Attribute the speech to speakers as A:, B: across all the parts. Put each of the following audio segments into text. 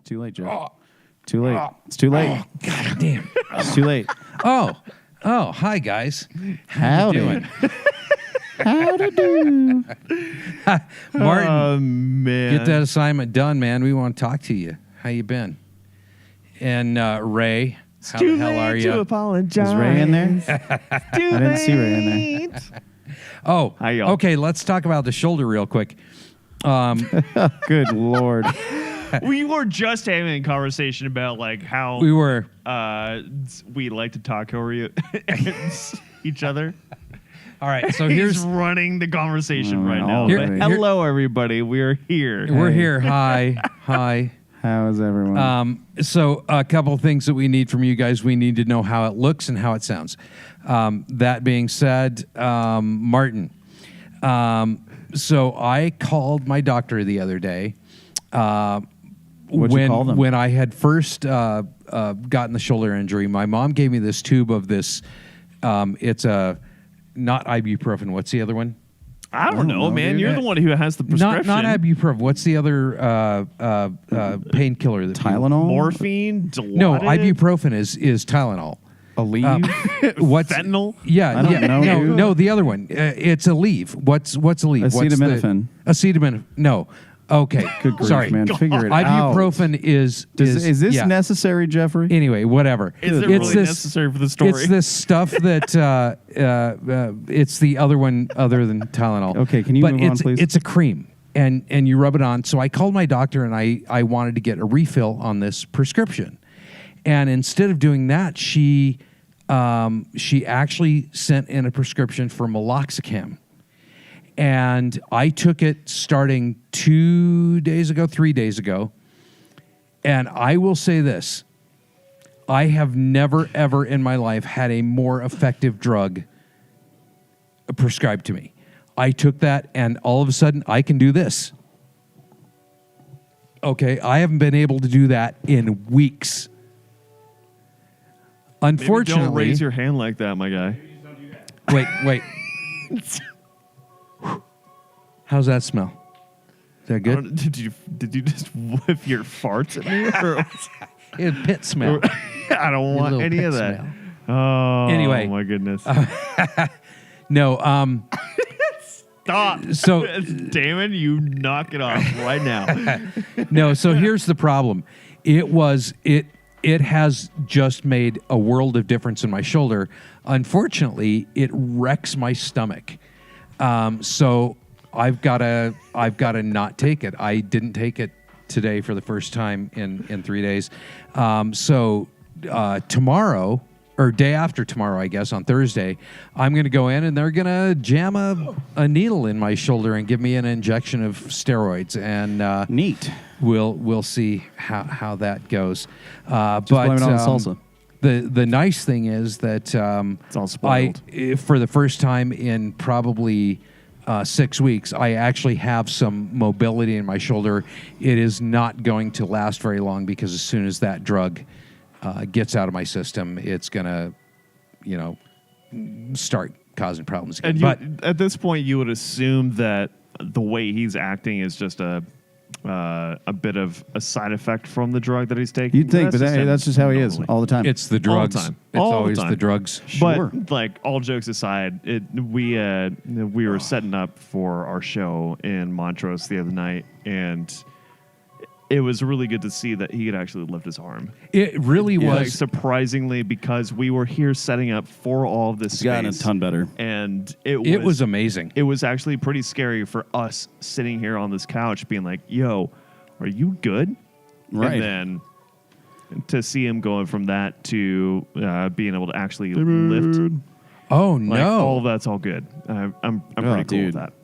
A: Too late, Jeff. Too late. It's too late.
B: Oh, God damn.
A: It's too late.
B: Oh, hi, guys.
A: How you doing? Howdy do.
B: Martin,
A: oh, man.
B: get that assignment done, man. We want to talk to you. How you been? And Ray, how the hell are you?
A: To apologize. Is Ray in there? I didn't see Ray in there.
B: Oh,
A: Hi, y'all.
B: okay. Let's talk about the shoulder real quick.
A: Good Lord.
C: We were just having a conversation about like how
B: We were.
C: we like to talk over each other.
B: All right, so
C: He's
B: here's
C: running the conversation right now.
A: Here-
C: But
A: here-
C: hello, everybody. We're here.
B: we're
A: Hey.
B: here. Hi.
A: How is everyone?
B: So a couple of things that we need from you guys. We need to know how it looks and how it sounds. That being said, Martin. So I called my doctor the other day.
A: What'd you call them?
B: When I had first gotten the shoulder injury, my mom gave me this tube of this. It's a not ibuprofen. What's the other one?
C: I don't know, man.
A: dude.
C: You're the one who has the prescription.
B: Not ibuprofen. What's the other painkiller?
A: Tylenol?
C: Morphine, Dilaudid,
B: No, ibuprofen is Tylenol.
A: Aleve?
B: What's
C: fentanyl.
B: Yeah,
A: I don't know, dude.
B: no, the other one. It's Aleve. What's Aleve?
A: Acetaminophen.
B: Acetaminophen. No. Okay.
A: Good grief,
B: Sorry.
A: man. Figure it out.
B: Ibuprofen is
A: Is this
B: yeah.
A: necessary, Jeffrey?
B: Anyway, whatever.
C: Is it really necessary for the story?
B: It's this stuff that it's the other one other than Tylenol.
A: Okay, can you
B: but
A: move on, please?
B: It's a cream, and you rub it on. So I called my doctor, and I wanted to get a refill on this prescription. And instead of doing that, she actually sent in a prescription for meloxicam. And I took it starting 3 days ago. And I will say this. I have never, ever in my life had a more effective drug prescribed to me. I took that, and all of a sudden, I can do this. Okay, I haven't been able to do that in weeks. Unfortunately,
C: Maybe don't raise your hand like that, my guy.
B: Wait. How's that smell? Is that good?
C: Did you just whiff your farts at me? Or
B: It's pit smell.
C: I don't want
B: little
C: any
B: pit
C: of that.
B: smell.
C: Oh,
B: Anyway.
C: my goodness.
B: No,
C: Stop.
B: so-
C: Damon, you knock it off right now.
B: no. So here's the problem. It has just made a world of difference in my shoulder. Unfortunately, it wrecks my stomach. So I've got to not take it. I didn't take it today for the first time in 3 days. So tomorrow, or day after tomorrow, I guess, on Thursday, I'm going to go in and they're going to jam a needle in my shoulder and give me an injection of steroids. And
A: Neat.
B: we'll see how that goes. But
A: blame it on the salsa.
B: The nice thing is that
C: It's all spoiled.
B: for the first time in probably 6 weeks, I actually have some mobility in my shoulder. It is not going to last very long because as soon as that drug gets out of my system, it's gonna, start causing problems again.
C: And
B: But
C: at this point, you would assume that the way he's acting is just a bit of a side effect from the drug that he's taking.
A: You'd think, but
C: him
A: that's just how he is
C: normally.
A: all the time.
B: it's the drugs.
C: time.
B: It's
C: All the
B: always
C: time.
B: the drugs.
A: Sure.
C: But like all jokes aside, we were setting up for our show in Montrose the other night, and it was really good to see that he could actually lift his arm.
B: It really
C: Like,
B: was.
C: surprisingly, because we were here setting up for all of this
A: It's gotten a
C: space,
A: ton better.
C: and
B: It was amazing.
C: It was actually pretty scary for us sitting here on this couch, being like, "Yo, are you good?"
A: Right.
C: And then to see him going from that to being able to actually lift,
B: Oh
C: like,
B: no!
C: all of that's all good. I'm pretty cool
A: dude.
C: with that.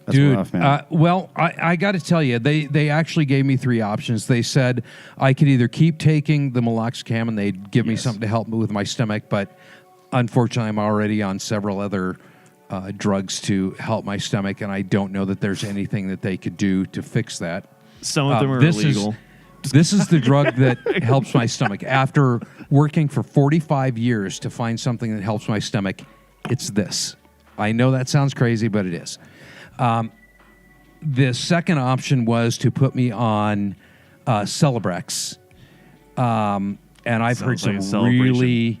A: That's
B: Dude,
A: rough, man.
B: well, I got to tell you, they actually gave me 3 options. They said I could either keep taking the meloxicam and they'd give me
C: Yes.
B: something to help me with my stomach, but unfortunately, I'm already on several other drugs to help my stomach, and I don't know that there's anything that they could do to fix that.
C: Some of them are
B: this
C: illegal.
B: This is the drug that helps my stomach. After working for 45 years to find something that helps my stomach, it's this. I know that sounds crazy, but it is. The second option was to put me on Celebrex. And I've heard
C: Sounds like a
B: some
C: celebration.
B: really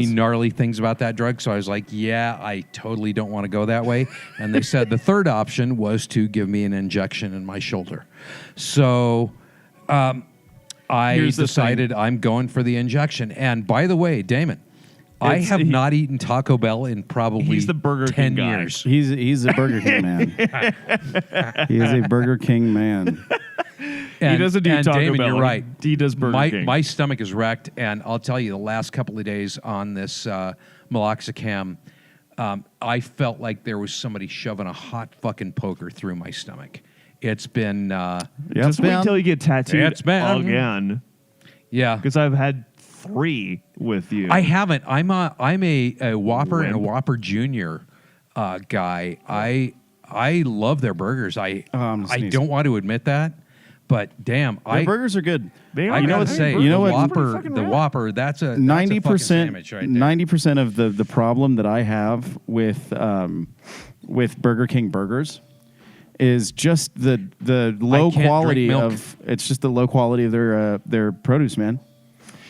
A: does.
B: gnarly things about that drug. So I was like, yeah, I totally don't want to go that way. And they said the third option was to give me an injection in my shoulder. So I
C: Here's the
B: decided I'm going for the injection. And by the way, Damon, I have not eaten Taco Bell in probably
C: He's the Burger
B: 10
C: King guy.
B: years.
A: He's a Burger King man. He is a Burger King man.
B: And,
C: doesn't do
B: and
C: Taco
B: Damon,
C: Bell.
B: you're right.
C: He does Burger King.
B: My stomach is wrecked, and I'll tell you, the last couple of days on this meloxicam, I felt like there was somebody shoving a hot fucking poker through my stomach. It's been,
C: Just wait till you get tattooed
B: It's been-
C: again,
B: yeah.
C: because I've had 3 with you.
B: I haven't. I'm a Whopper and a Whopper Junior guy. I love their burgers. I
A: sneezing.
B: don't want to admit that, but damn,
A: Their burgers are good.
C: They
B: I
C: are
B: gotta
C: good.
B: say,
A: You know
B: the
A: what?
B: Whopper, the Whopper, that's a
A: 90%,
B: fucking sandwich right there.
A: 90% of the problem that I have with Burger King burgers is just the low
B: can't
A: quality
B: drink milk.
A: of it's just the low quality of their produce, man.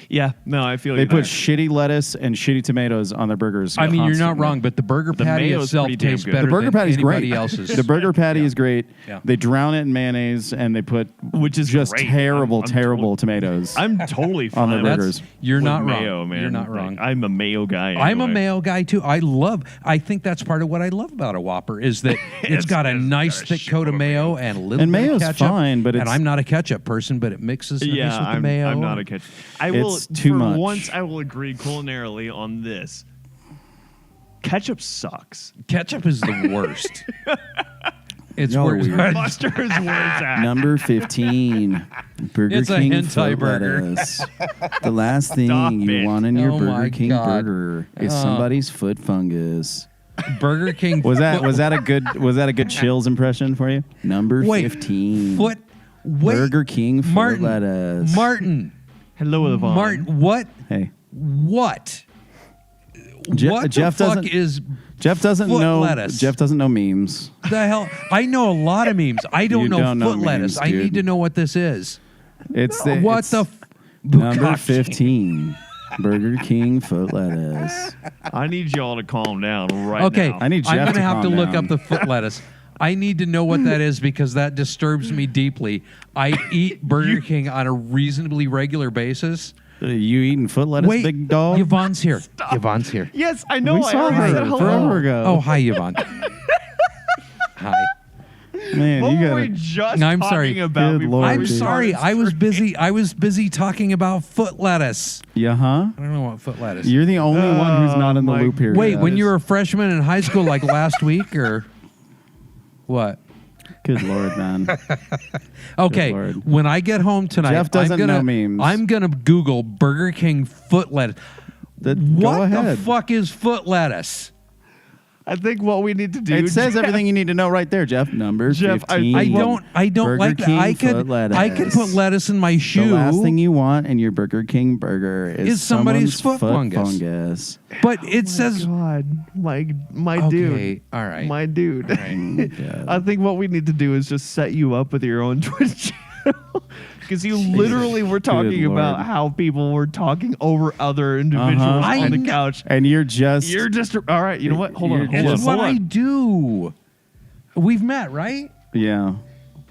C: Yeah, no, I feel
A: They
C: you
A: put
C: there.
A: shitty lettuce and shitty tomatoes on their burgers.
B: I mean, you're not
A: constantly.
B: wrong, but the burger patty
C: mayo's
B: itself
C: pretty damn
B: tastes
C: good.
B: better
A: The burger
B: than
A: patty's
B: anybody
A: great.
B: else's.
A: The burger patty is great.
B: Yeah.
A: They drown it in mayonnaise and they put
C: Which is
A: just
C: great.
A: terrible,
C: I'm
A: terrible tomatoes.
C: I'm totally fine
A: On their
C: with
A: burgers.
B: You're
C: with
B: not
C: mayo,
B: wrong.
C: man.
B: You're not
C: Like,
B: wrong.
C: I'm a mayo guy.
B: I'm a
C: anyway.
B: mayo guy too. I think that's part of what I love about a Whopper is that it's got a nice
C: got a
B: thick coat of
C: shitload of
B: mayo and a little
A: And
B: bit
A: mayo's
B: of ketchup.
A: fine, but
B: and
A: it's-
B: I'm not a ketchup person, but it mixes nice
C: Yeah,
B: with the mayo.
C: I'm not a catch. I will.
A: It's too
C: for
A: much.
C: Once, I will agree culinarily on this. Ketchup sucks.
B: Ketchup is the worst. It's
A: Y'all are
B: worse.
A: weird.
C: Mustard is where it's at.
A: Number 15, Burger
B: It's a
A: King
B: hentai
A: foot
B: burger.
A: lettuce. The last thing
C: Stop
A: you
C: it.
A: want in your
B: Oh my
A: Burger King
B: God.
A: burger is somebody's foot fungus.
B: Burger King.
A: Was that a good Chills impression for you? Number
B: Wait,
A: 15.
B: Wait,
A: Burger King foot
B: Martin,
A: lettuce.
B: Martin,
C: Hello, Yvonne.
B: Martin. What?
A: Hey,
B: What?
A: Je-
B: what
A: Jeff
B: the fuck
A: doesn't-
B: is
A: Jeff doesn't
B: foot
A: know.
B: lettuce?
A: Jeff doesn't know memes.
B: the hell? I know a lot of memes. I don't
A: You
B: know
A: don't know
B: foot lettuce.
A: memes,
B: I
A: dude.
B: need to know what this is.
A: It's
B: What
A: it's
B: the?
A: number
B: Gosh.
A: 15. Burger King foot lettuce.
C: I need y'all to calm down right
B: Okay,
C: now.
A: I need
B: I'm
A: Jeff
B: gonna
A: to
B: have to
A: calm
B: look
A: down.
B: up the foot lettuce. I need to know what that is because that disturbs me deeply. I eat Burger King on a reasonably regular basis.
A: You eating foot lettuce,
B: Wait,
A: big dog?
B: Yvonne's here. Yvonne's here.
C: Yes, I know.
A: We
C: I
A: saw
C: already
A: her
C: said hello.
A: forever ago.
B: Oh, hi, Yvonne. Hi.
A: Man,
C: What
A: you
C: were
A: got
C: we just
B: No, I'm
C: talking
B: sorry.
C: about?
A: Good
C: before
A: Lord,
B: I'm
C: we
A: dude.
B: sorry.
C: started
B: I was
C: streaming?
B: busy. I was busy talking about foot lettuce.
A: Yeah, huh?
B: I don't know what foot lettuce.
A: You're the only one who's not in the
C: my
A: loop here.
B: Wait,
A: guys.
B: when you were a freshman in high school, like last week, or what?
A: Good Lord, man.
B: Okay,
A: Lord.
B: when I get home tonight,
A: Jeff doesn't
B: I'm gonna,
A: know memes.
B: I'm gonna Google Burger King foot lettuce.
A: Go
B: What
A: ahead.
B: the fuck is foot lettuce?
C: I think what we need to do.
A: It says
C: Jeff,
A: everything you need to know right there, Jeff. Number
C: Jeff,
A: 15.
B: I don't
A: Burger
B: like that.
A: King
B: I
A: foot
B: could
A: lettuce.
B: put lettuce in my shoe.
A: The last thing you want in your Burger King burger is
B: somebody's
A: someone's
B: foot fungus. But it says
C: God, my
B: okay,
C: dude.
B: all right.
C: My dude.
B: All right.
C: I think what we need to do is just set you up with your own Twitch channel. Because you literally were talking about
A: Lord.
C: how people were talking over other individuals on the couch.
A: And you're just
C: All right, you know what? Hold on.
B: It's what I do. We've met, right?
A: Yeah.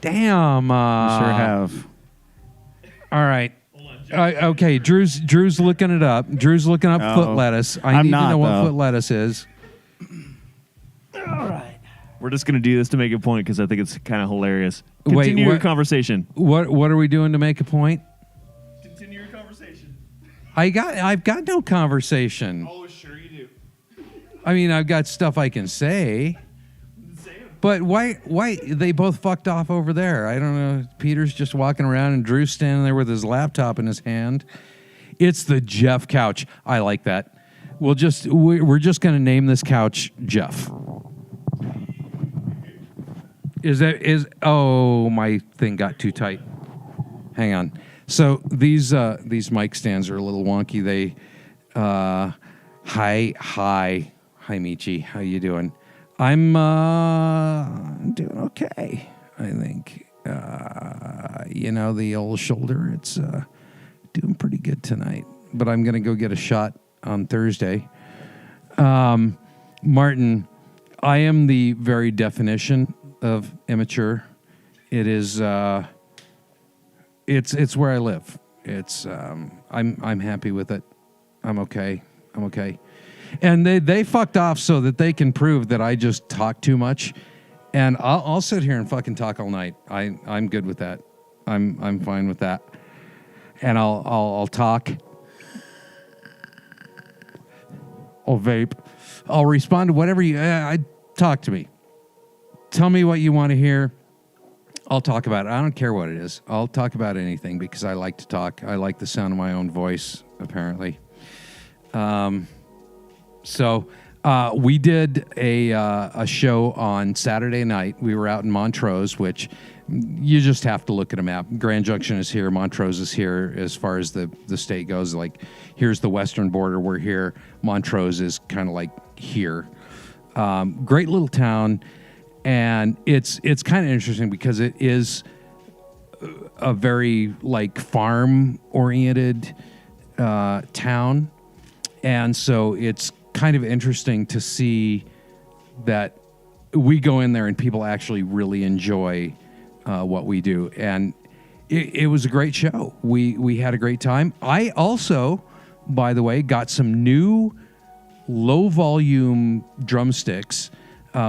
B: Damn.
A: Sure have.
B: All right. Okay, Drew's looking it up. Drew's looking up foot lettuce. I need to know what foot lettuce is.
C: All right. We're just gonna do this to make a point because I think it's kind of hilarious. Continue your conversation.
B: What are we doing to make a point?
C: Continue your conversation.
B: I've got no conversation.
C: Oh, sure you do.
B: I mean, I've got stuff I can say. But why they both fucked off over there? I don't know. Peter's just walking around and Drew's standing there with his laptop in his hand. It's the Jeff couch. I like that. We're just going to name this couch Jeff. Oh, my thing got too tight. Hang on. So these mic stands are a little wonky. They hi Michi. How you doing? I'm doing okay, I think. The old shoulder, it's doing pretty good tonight. But I'm going to go get a shot on Thursday. Martin, I am the very definition of immature. It is, it's where I live. It's, I'm happy with it. I'm okay. And they fucked off so that they can prove that I just talk too much, and I'll sit here and fucking talk all night. I'm good with that. I'm fine with that, and I'll talk. I'll vape. I'll respond to whatever you. Talk to me. Tell me what you want to hear. I'll talk about it. I don't care what it is. I'll talk about anything because I like to talk. I like the sound of my own voice. Apparently. So we did a show on Saturday night. We were out in Montrose, which you just have to look at a map. Grand Junction is here. Montrose is here as far as the state goes. Like, here's the western border. We're here. Montrose is kind of like here. Great little town. And it's kind of interesting because it is a very, like, farm-oriented town. And so it's kind of interesting to see that we go in there and people actually really enjoy what we do. And it was a great show. We had a great time. I also, by the way, got some new low-volume drumsticks.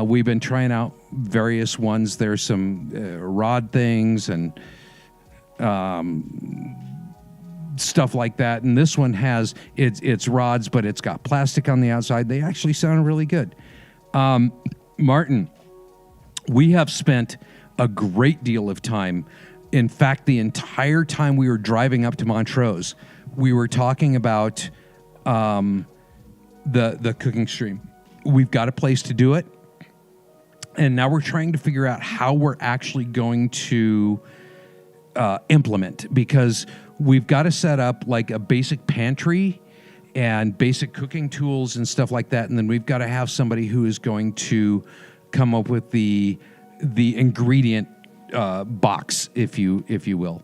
B: We've been trying out various ones. There's some rod things and stuff like that, and this one has it's rods, but it's got plastic on the outside. They actually sound really good. Martin, we have spent a great deal of time. In fact, the entire time we were driving up to Montrose, we were talking about the cooking stream. We've got a place to do it, and now we're trying to figure out how we're actually going to implement, because we've got to set up like a basic pantry and basic cooking tools and stuff like that. And then we've got to have somebody who is going to come up with the ingredient box, if you will,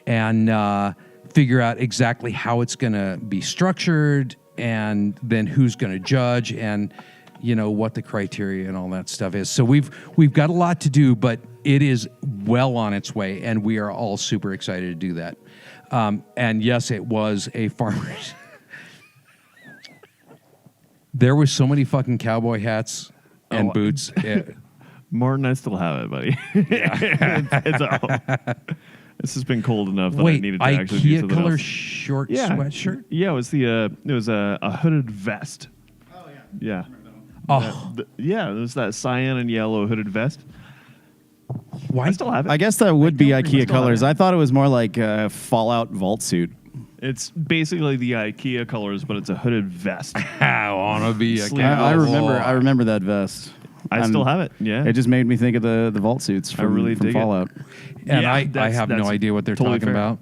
B: and figure out exactly how it's going to be structured, and then who's going to judge, and what the criteria and all that stuff is. So we've got a lot to do, but it is well on its way, and we are all super excited to do that. And yes, it was a farmer's. There was so many fucking cowboy hats and boots.
C: Martin, I still have it, buddy. It's at home. This has been cold enough that I needed to actually do something
B: color
C: else.
B: short sweatshirt.
C: Yeah, it was a hooded vest.
A: Oh yeah.
C: Yeah.
B: Oh,
C: Yeah, it was that cyan and yellow hooded vest.
B: why?
C: I still have it.
A: I guess that would be
C: I
A: IKEA
C: still have
A: colors.
C: it.
A: I thought it was more like a Fallout vault suit.
C: It's basically the IKEA colors, but it's a hooded vest.
B: I want to be a
C: Sleep.
A: I
B: cowboy.
A: remember that vest.
C: I still have it. Yeah.
A: It just made me think of the vault suits from,
C: really
A: from
C: dig it.
A: Fallout.
B: And
C: Yeah,
B: I
C: that's
B: have no
C: that's
B: idea what they're
C: totally
B: talking
C: fair.
B: about.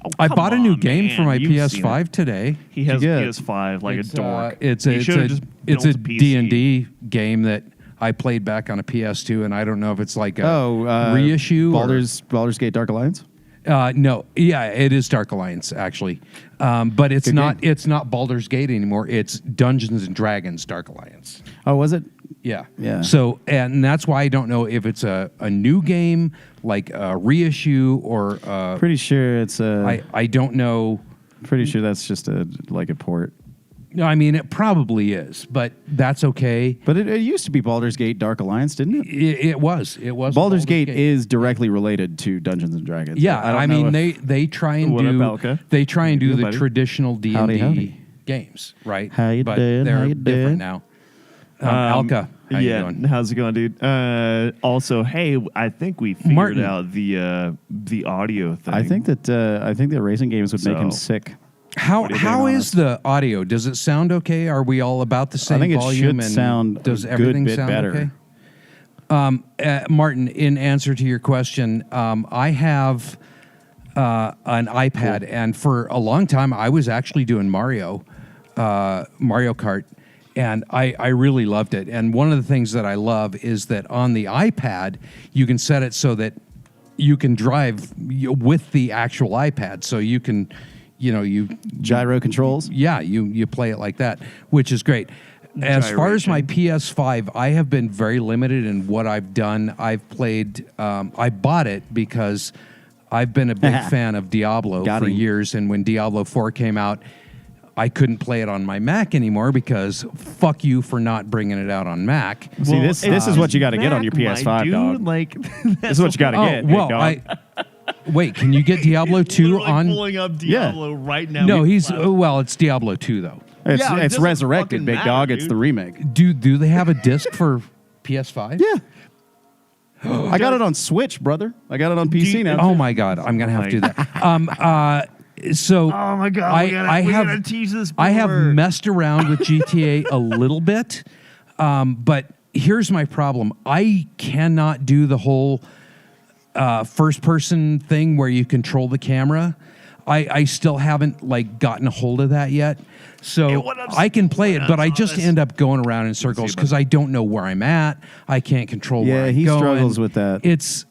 C: Oh,
B: I
C: come
B: bought a new
C: on,
B: game for
C: man.
B: my
C: You've seen
B: PS5
C: it.
B: today.
C: He has
A: Yeah.
C: PS5 like a dork.
B: It's
C: He
B: a
C: should've just
B: it's
C: built
B: a
C: PC.
B: D&D game that I played back on a PS2, and I don't know if it's like a reissue
A: Baldur's Gate Dark Alliance.
B: no, yeah, it is Dark Alliance actually, but it's
A: Good
B: not.
A: game.
B: It's not Baldur's Gate anymore. It's Dungeons and Dragons Dark Alliance.
A: Oh, was it?
B: Yeah,
A: Yeah.
B: So, and that's why I don't know if it's a new game, like a reissue, or
A: Pretty sure it's a.
B: I don't know.
A: Pretty sure that's just a port.
B: No, I mean it probably is, but that's okay.
A: But it used to be Baldur's Gate Dark Alliance, didn't it?
B: It was. It was.
A: Baldur's Gate is directly related to Dungeons and Dragons.
B: Yeah,
A: don't
B: I
A: know
B: mean
A: if-
B: they try and
C: What up,
B: do
C: Alka?
B: they try and do
C: Good,
B: the
C: buddy.
B: traditional D&D
A: Howdy.
B: games, right?
A: How you
B: but
A: doing?
B: they're
A: How you
B: different
A: doing?
B: now. Alka, how you
C: yeah,
B: doing?
C: how's it going, dude? Also, hey, I think we figured
B: Martin.
C: out the audio thing.
A: I think the racing games would make him
C: So-
A: sick.
B: How
A: do you
B: how
A: think,
B: is the audio? Does it sound okay? Are we all about the same
A: think it
B: volume?
A: should
B: and
A: sound
B: does
A: a good
B: everything
A: bit
B: sound
A: better.
B: okay? Martin, in answer to your question, I have an iPad, and for a long time I was actually doing Mario Kart, and I really loved it. And one of the things that I love is that on the iPad you can set it so that you can drive with the actual iPad, so you can, you
A: Gyro controls.
B: yeah, you play it like that, which is great. As far as my PS5, I have been very limited in what I've done. I've played. I bought it because I've been a big fan of Diablo
A: Got
B: for
A: him.
B: years, and when Diablo 4 came out, I couldn't play it on my Mac anymore because fuck you for not bringing it out on Mac.
A: See, this is what you got to get on your
C: Mac,
A: PS5,
C: my dude,
A: dog.
C: Like,
A: This is what you got to get, big dog.
B: Wait, can you get Diablo 2
C: literally
B: on?
C: pulling up Diablo right now.
B: No,
C: Wow.
B: well, it's Diablo 2 though.
A: It's,
C: Yeah, it
A: it's
C: doesn't
A: resurrected,
C: fucking
A: big
C: matter,
A: dog. It's
C: dude.
A: the remake.
B: Do they have a disc for PS5?
A: Yeah. I got it on Switch, brother. I got it on PC now.
B: Oh my God, I'm gonna have to do that. So
C: Oh my God, we gotta tease this.
B: I have
C: more.
B: messed around with GTA a little bit, but here's my problem: I cannot do the whole first-person thing where you control the camera. I still haven't gotten a hold of that yet. So
C: what I'm
B: I can play it, but I
C: saw
B: just
C: this.
B: end up going around in circles because I don't know where I'm at. I can't control where
A: Yeah,
B: I'm
A: he
B: going.
A: struggles with that.
B: It's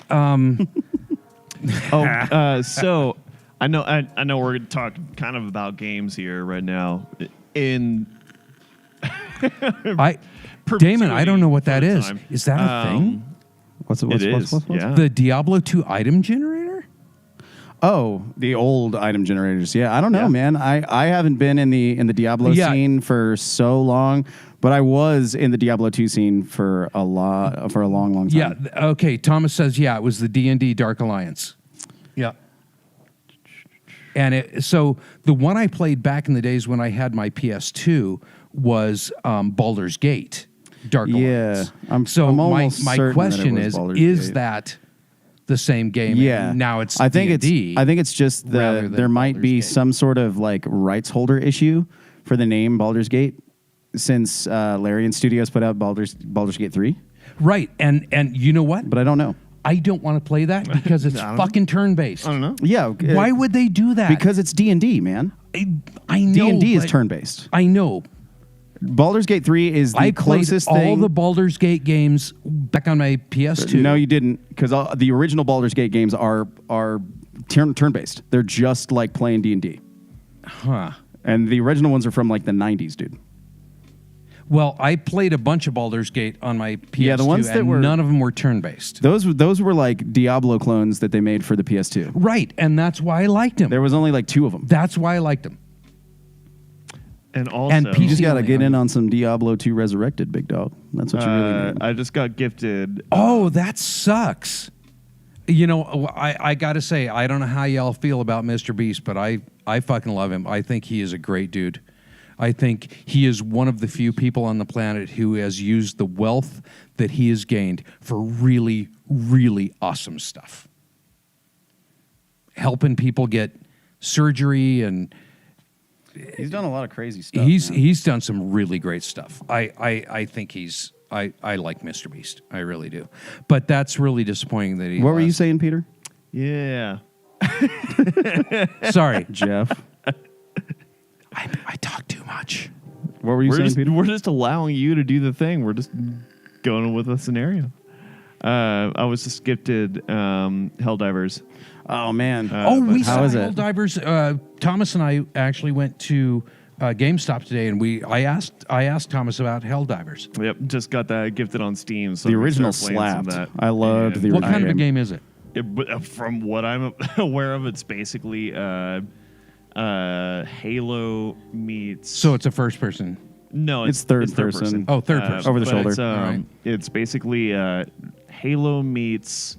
C: So I know we're going to talk kind of about games here right now. In
B: Damon, I don't know what that
C: for the
B: is.
C: time.
B: Is that a thing?
A: What's
C: It is. Yeah.
B: The Diablo 2 item generator?
A: Oh, the old item generators. Yeah, I don't know,
C: Yeah.
A: man. I haven't been in the Diablo
B: Yeah.
A: scene for so long, but I was in the Diablo 2 scene for a long time.
B: Yeah. Okay. Thomas says, yeah, it was the D&D Dark Alliance. Yeah. And so the one I played back in the days when I had my PS2 was Baldur's Gate Dark
A: Yeah.
B: Alliance.
A: I'm
B: my
A: almost certain that it
B: question
A: was
B: is
A: Baldur's Gate.
B: that the same game?
A: Yeah.
B: And now it's
A: I think
B: D&D.
A: it's just
B: rather than
A: there might
B: Baldur's
A: be
B: Gate.
A: some sort of rights holder issue for the name Baldur's Gate since Larian Studios put out Baldur's Gate 3,
B: Right. And you know what?
A: but I don't know.
B: I don't want to play that because it's fucking turn-based.
C: I don't know.
A: Yeah,
B: Why would they do that?
A: because it's D&D, man.
B: I know
A: D&D is
B: but-
A: turn-based.
B: I know.
A: Baldur's Gate 3 is the
B: I played
A: closest
B: all
A: thing.
B: the Baldur's Gate games back on my PS2.
A: No, you didn't, because the original Baldur's Gate games are turn-based. They're just like playing D&D.
B: Huh.
A: And the original ones are from the 90s, dude.
B: Well, I played a bunch of Baldur's Gate on my PS2,
A: Yeah, the ones that
B: and
A: were-
B: none of them were turn-based.
A: Those were like Diablo clones that they made for the PS2.
B: Right, and that's why I liked them.
A: There was only 2 of them.
B: That's why I liked them.
C: And also,
B: And
A: You
B: PC
A: just got to
B: only,
A: get
B: huh?
A: in on some Diablo 2 Resurrected, big dog. That's what you really need.
C: I just got gifted.
B: Oh, that sucks. You know, I got to say, I don't know how y'all feel about Mr. Beast, but I fucking love him. I think he is a great dude. I think he is one of the few people on the planet who has used the wealth that he has gained for really, really awesome stuff. Helping people get surgery and
A: He's done a lot of crazy stuff.
B: he's
A: man.
B: he's done some really great stuff. I think I like Mr. Beast. I really do. But that's really disappointing that he
A: What were you
B: lost.
A: saying, Peter?
C: Yeah.
B: Sorry.
A: Jeff.
B: I talk too much.
A: What were you saying, Peter?
C: We're just allowing you to do the thing. We're just going with a scenario. I was just gifted Helldivers.
A: Oh man.
B: We
A: how
B: saw
A: is it?
B: Helldivers. Thomas and I actually went to GameStop today, and I asked Thomas about Helldivers.
C: Yep, just got that gifted on Steam. So
A: The
C: we
A: original
C: started playing some of
A: slapped.
C: that.
A: I loved
C: And
A: the
B: What
A: original
B: kind of a game is it?
C: From what I'm aware of, it's basically Halo meets.
B: So it's a first person.
C: No,
A: It's third person.
B: Oh, third person.
A: Over the
C: but
A: shoulder.
C: It's,
B: All right.
C: it's basically Halo meets.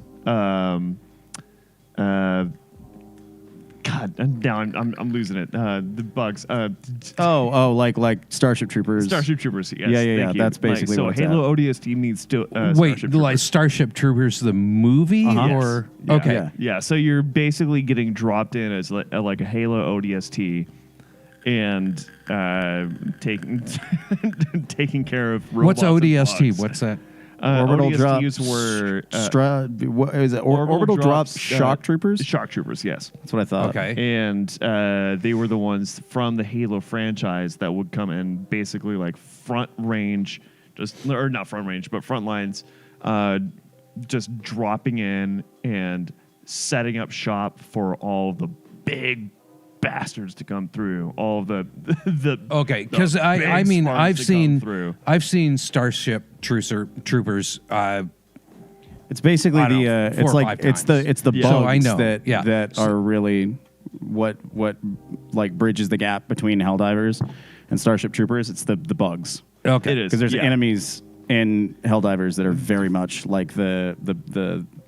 C: God, now I'm losing it. The bugs.
A: like Starship Troopers.
C: Starship Troopers. Yes,
A: Yeah, yeah,
C: thank
A: yeah.
C: you.
A: That's basically
C: so
A: what it's
C: Halo ODST meets
B: Wait,
C: Starship
B: like
C: Troopers.
B: Starship Troopers the movie,
A: Uh-huh.
B: or
C: Yeah.
B: okay,
A: Yeah.
C: Yeah, so you're basically getting dropped in as like a Halo ODST and taking taking care of robots
B: What's
C: and
B: ODST?
C: bugs.
B: What's that?
A: Orbital drop.
C: ODSTs were
A: What is it? Orbital drop
C: drops,
A: shock troopers.
C: Shock Troopers, yes.
A: That's what I thought.
B: Okay.
C: And they were the ones from the Halo franchise that would come in basically like front range, or not front range, but front lines, just dropping in and setting up shop for all the big bastards to come through. All of the
B: Okay,
C: the
B: because I
C: big
B: mean
C: smarts to come through.
B: I've seen Starship Troopers.
A: It's basically
B: I don't
A: the
B: know, 4
A: it's
B: or
A: like
B: 5
A: it's the
B: times.
A: it's the
C: Yeah.
A: bugs
B: So I know,
A: that
B: yeah.
A: that
B: So-
A: are really what like bridges the gap between Helldivers and Starship Troopers. It's the bugs,
B: Okay,
C: It is.
A: because there's
C: Yeah.
A: enemies in Helldivers that are very much like the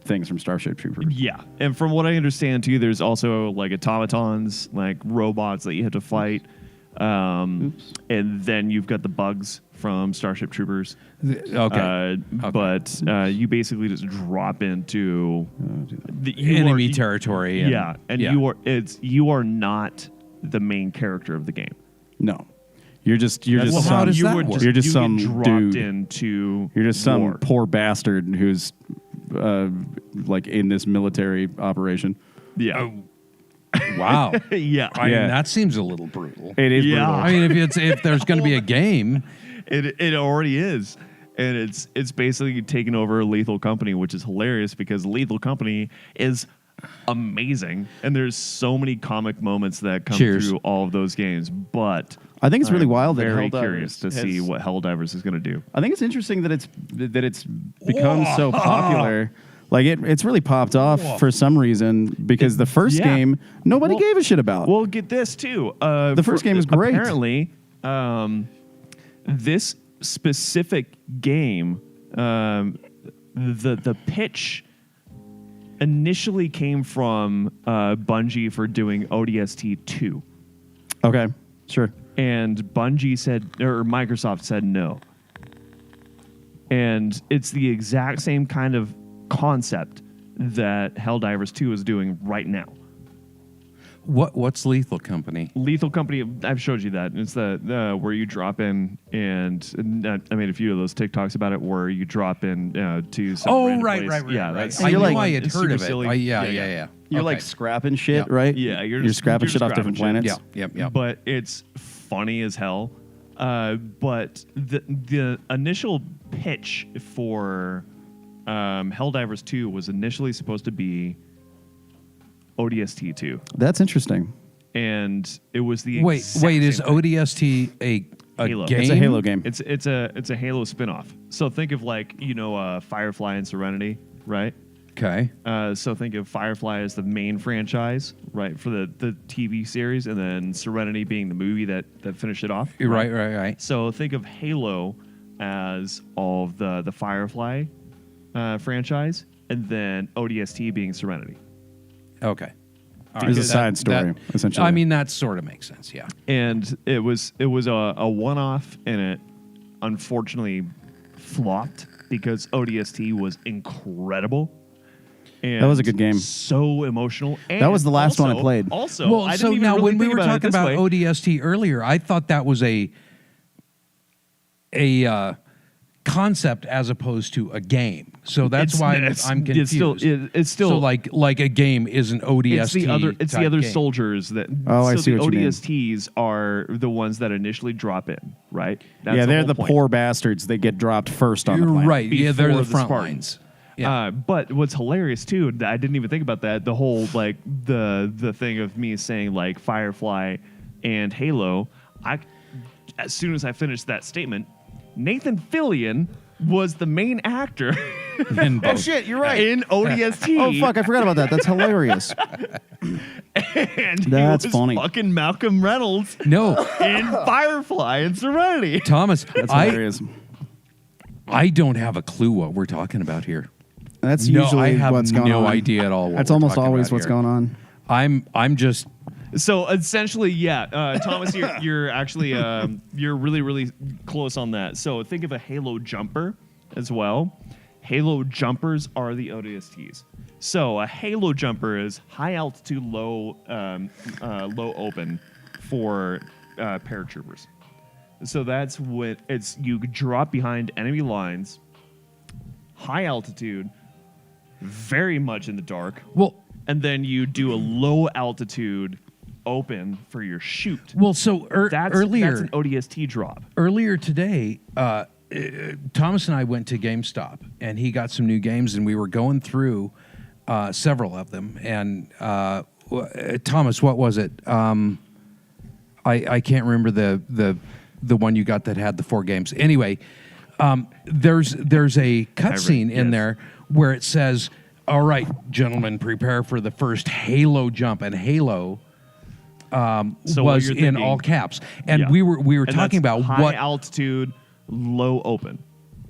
A: things from Starship Troopers.
C: Yeah, and from what I understand too, there's also like automatons, like robots that you have to fight, and then you've got the bugs from Starship Troopers.
B: Okay.
C: But you basically just drop into the
B: Enemy territory. And,
C: Yeah, and
B: yeah.
C: you are not the main character of the game.
A: No, you're just
B: Well,
A: some
B: how does
C: you
B: that
C: would
B: work?
A: You're just
C: you
A: some
C: get dropped
A: dude.
C: into
A: You're just some
C: war.
A: poor bastard who's like in this military operation.
C: Yeah,
B: Wow.
C: yeah.
B: I mean,
A: Yeah.
B: that seems a little brutal.
A: It is
C: Yeah.
A: brutal.
B: I mean, if there's going to be a game,
C: It already is. And it's basically taken over Lethal Company, which is hilarious because Lethal Company is amazing. And there's so many comic moments that come
B: Cheers.
C: through all of those games. But
A: I think it's really
C: I'm
A: wild that
C: very
A: Helldivers
C: curious to see
A: has-
C: what Helldivers is going to do.
A: I think it's interesting that it's become so popular. Like it's really popped off for some reason because the first
C: Yeah.
A: game nobody
C: Well-
A: gave a shit about.
C: Well, get this too.
A: The first game is great.
C: Apparently, this specific game, the pitch initially came from Bungie for doing ODST 2.
A: Okay, sure.
C: And Bungie said, or Microsoft said no. And it's the exact same kind of concept that Helldivers 2 is doing right now.
B: what's Lethal Company?
C: Lethal Company, I've showed you that. It's the where you drop in, and I made a few of those TikToks about it, where you drop in to some
B: Oh,
C: random
B: right.
C: place. Yeah, that's
B: I
A: you're
B: knew
A: like-
B: I had
C: it's
B: heard
C: super
B: of it.
C: silly.
B: Yeah.
A: You're
B: Okay.
A: like scrapping shit,
B: Yeah.
A: right?
C: Yeah, you're
A: scrapping
C: just
A: shit off different
C: scrapping
A: planets.
B: Yeah, yeah.
C: But it's funny as hell. But the initial pitch for Helldivers 2 was initially supposed to be ODST 2,
A: That's interesting.
C: and it was the
B: Wait,
C: exact
B: is
C: same thing.
B: ODST a
C: Halo.
B: game?
A: It's a Halo game.
C: It's a Halo spinoff. So think of like Firefly and Serenity, right?
B: Okay.
C: So think of Firefly as the main franchise, right, for the TV series, and then Serenity being the movie that finished it off.
B: You're right.
C: So think of Halo as all of the Firefly franchise, and then ODST being Serenity.
B: Okay. All
A: It's a
B: That-
A: side story, essentially.
B: I mean, that sort of makes sense. Yeah.
C: And it was a one-off, and it unfortunately flopped because ODST was incredible. And
A: That was a good game.
C: So emotional. And
A: That was the last one I played.
C: Also,
B: Well,
C: I
B: so
C: didn't even
B: now
C: really
B: when we
C: think
B: were
C: about it
B: talking
C: this
B: about
C: way.
B: ODST earlier, I thought that was a concept as opposed to a game. So that's why I'm confused.
C: It's still
B: so like a game is an ODST.
C: it's the other
B: game.
C: soldiers that.
A: Oh, I
C: so
A: see
C: the
A: what you mean.
C: ODSTs are the ones that initially drop in, right? That's
A: Yeah, they're
C: whole
A: the
C: point.
A: poor bastards that get dropped first on the
B: You're
A: planet.
B: right. Yeah, they're
C: before
B: the front
C: Spartans.
B: lines. Yeah.
C: But what's hilarious too, I didn't even think about that. The whole like the thing of me saying like Firefly and Halo. As soon as I finished that statement, Nathan Fillion was the main actor
B: In
A: Oh
B: both.
A: shit, you're right.
C: in ODST.
A: Oh fuck, I forgot about that. That's hilarious.
C: And
A: That's
C: he was
A: funny.
C: fucking Malcolm Reynolds
B: No,
C: in Firefly and Serenity.
B: Thomas,
A: That's hilarious.
B: I don't have a clue what we're talking about here.
A: That's
B: No,
A: usually
B: I have
A: what's going
B: no
A: on.
B: idea at all what
A: That's
B: we're
A: almost
B: talking
A: always
B: about
A: what's
B: here.
A: going on.
B: I'm just
C: So essentially, yeah, Thomas, you're actually you're really close on that. So think of a Halo jumper as well. Halo jumpers are the ODSTs. So a Halo jumper is high altitude, low open for paratroopers. So that's what it's. You drop behind enemy lines, high altitude, very much in the dark.
B: well.
C: And then you do a low altitude open for your shoot.
B: Well, so
C: That's
B: earlier
C: an ODST drop.
B: earlier today, Thomas and I went to GameStop, and he got some new games, and we were going through several of them. And Thomas, what was it? I can't remember the one you got that had the 4 games. Anyway, there's a cutscene in
C: yes.
B: there where it says, "All right, gentlemen, prepare for the first Halo jump," and Halo.
C: So what
B: was
C: you're
B: in
C: thinking-
B: all caps, and
C: Yeah.
B: we were
C: And
B: talking
C: that's
B: about
C: high
B: what.
C: altitude, low open.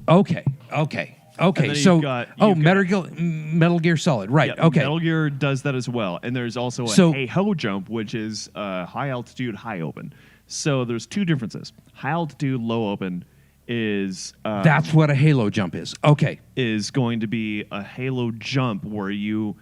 B: Okay.
C: then
B: So,
C: you've got-
B: Metal Gear Solid, right?
C: Yeah,
B: Okay.
C: Metal Gear does that as well. And there's also a
B: So-
C: Hey-Ho jump, which is high altitude, high open. So there's 2 differences. High altitude, low open is
B: That's what a Halo jump is. Okay.
C: is going to be a Halo jump where you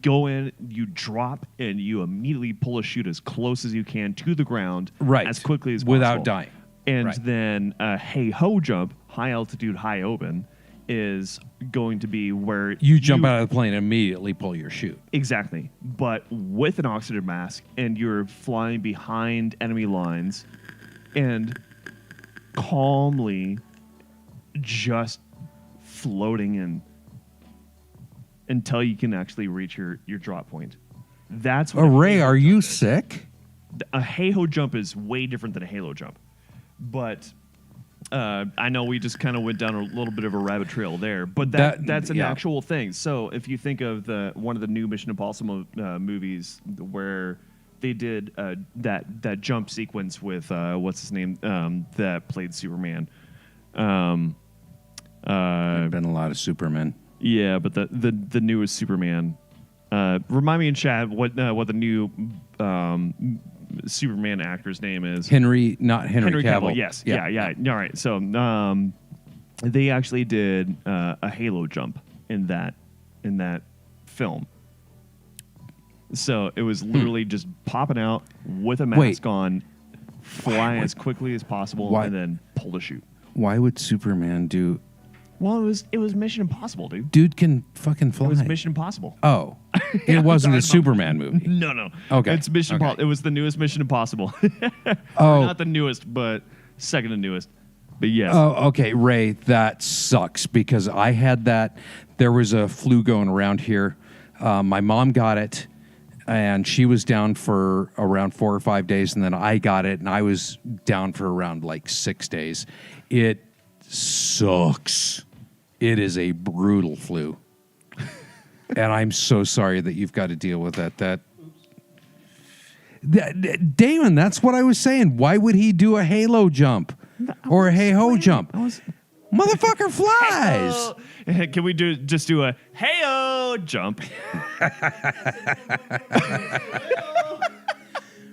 C: go in, you drop, and you immediately pull a chute as close as you can to the ground,
B: Right.
C: as quickly as possible,
B: Without dying.
C: And
B: Right.
C: then a Hey-Ho jump, high altitude, high open, is going to be where
B: You jump out of the plane and immediately pull your chute.
C: Exactly, but with an oxygen mask, and you're flying behind enemy lines, and calmly just floating in until you can actually reach your drop point. That's what
B: Ray, are you sick?
C: a Hey-Ho jump is way different than a Halo jump. But I know we just kind of went down a little bit of a rabbit trail there, but that's an
B: yeah.
C: actual thing. So if you think of one of the new Mission Impossible movies where they did that jump sequence with what's his name that played Superman.
B: There's been a lot of Supermen.
C: Yeah, but the newest Superman. Remind me in chat what the new Superman actor's name is.
B: Not Henry Cavill.
C: Yes. Yeah. All right. So they actually did a Halo jump in that film. So it was literally just popping out with a mask
B: Wait.
C: on, fly as quickly as possible,
B: Why-
C: and then pull the chute.
B: Why would Superman do?
C: Well, it was Mission Impossible, dude.
B: Dude can fucking fly.
C: It was Mission Impossible.
B: Oh, it wasn't a Superman movie.
C: No.
B: Okay.
C: It's Mission
B: Okay.
C: Impossible. It was the newest Mission Impossible.
B: Oh.
C: Not the newest, but second to newest. But yes.
B: Oh, okay, Ray, that sucks because I had that. There was a flu going around here. My mom got it, and she was down for around 4 or 5 days, and then I got it, and I was down for around like 6 days. It sucks. It is a brutal flu. And I'm so sorry that you've got to deal with that. Damon, that's what I was saying. Why would he do a Halo jump or a Hey-Ho jump? Motherfucker flies.
C: Can we just do a hey-o jump?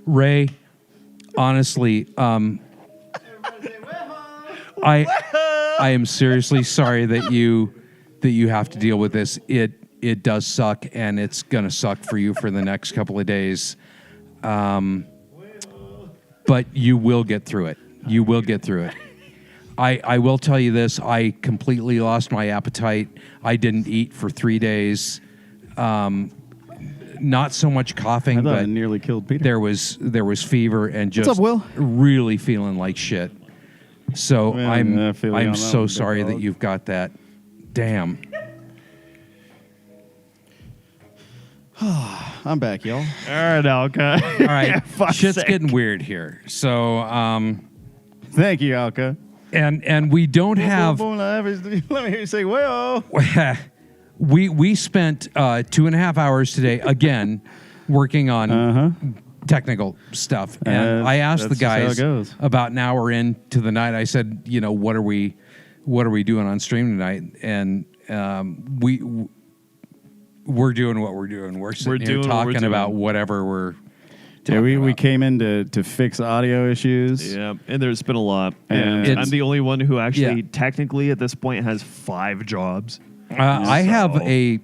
B: Ray, honestly, I am seriously sorry that you have to deal with this. it does suck, and it's gonna suck for you for the next couple of days. But you will get through it. You will get through it. I will tell you this. I completely lost my appetite. I didn't eat for 3 days. Not so much coughing,
A: I thought
B: but
A: it nearly killed Peter.
B: there was fever and just
A: What's up, Will?
B: really feeling like shit. So
A: Yeah, I feel you on
B: I'm
A: that
B: so
A: one, big
B: sorry that
A: dog.
B: you've got that. Damn.
A: I'm back, y'all.
C: All right, Alka.
B: All right, shit's getting weird here. So
A: Thank you, Alka.
B: and we don't have.
A: Let me hear you say, well.
B: We spent 2.5 hours today again working on technical stuff, and I asked the
A: that's just how it
B: guys
A: goes.
B: about an hour into the night. I said, what are we doing on stream tonight? And we're doing what we're doing. We're sitting here
C: doing what we're
B: talking about
C: doing.
B: whatever we're.
A: Yeah, we
B: about.
A: came in to fix audio issues.
C: Yeah, and there's been a lot.
A: And
C: And I'm the only one who actually,
B: Yeah.
C: technically, at this point, has 5 jobs.
B: I have
C: So-
B: a.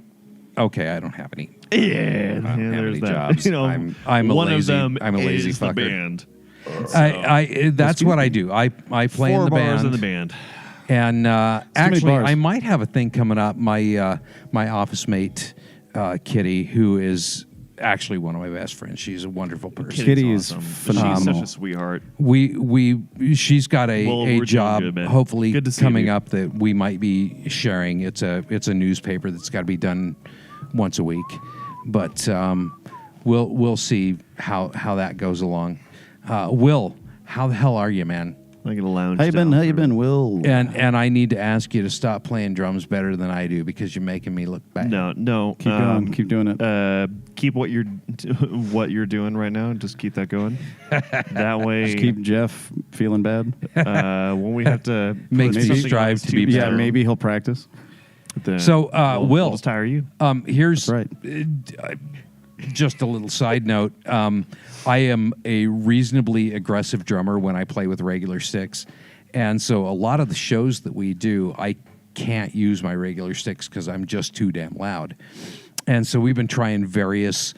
B: Okay, I don't have any.
C: Yeah,
B: don't have
C: there's
B: any
C: that.
B: jobs. I'm a
C: one
B: lazy-
C: of them
B: I'm a lazy
C: is
B: fucker.
C: the band.
B: That's what I do. I play in
C: 4
B: the
C: bars
B: band.
C: in the band.
B: And actually,
A: bars.
B: I might have a thing coming up. My office mate, Kitty, who is actually one of my best friends. She's a wonderful person.
A: Kitty is
C: awesome.
A: phenomenal.
C: She's such a sweetheart.
B: She's got
C: Well,
B: a
C: we're doing
B: job
C: good, man.
B: hopefully
C: Good to see
B: coming
C: you.
B: up that we might be sharing. It's a newspaper that's got to be done once a week, but we'll see how that goes along. Will, how the hell are you, man?
C: I get a lounge.
A: How you been?
C: down
A: How you
C: for-
A: been, Will?
B: And I need to ask you to stop playing drums better than I do because you're making me look bad.
C: No.
A: Keep going. Keep doing it.
C: Keep what you're doing right now. Just keep that going. That way,
A: Just keep Jeff feeling bad.
C: when we have to
B: Makes
C: put
B: me
C: something
B: strive
C: on
B: to be
C: Tuesday,
A: Yeah,
B: better.
A: maybe he'll practice.
C: then
B: So,
C: we'll
B: Will,
C: just hire you.
B: here's
A: That's
B: just a little side note. I am a reasonably aggressive drummer when I play with regular sticks. And so a lot of the shows that we do, I can't use my regular sticks because I'm just too damn loud. And so we've been trying various,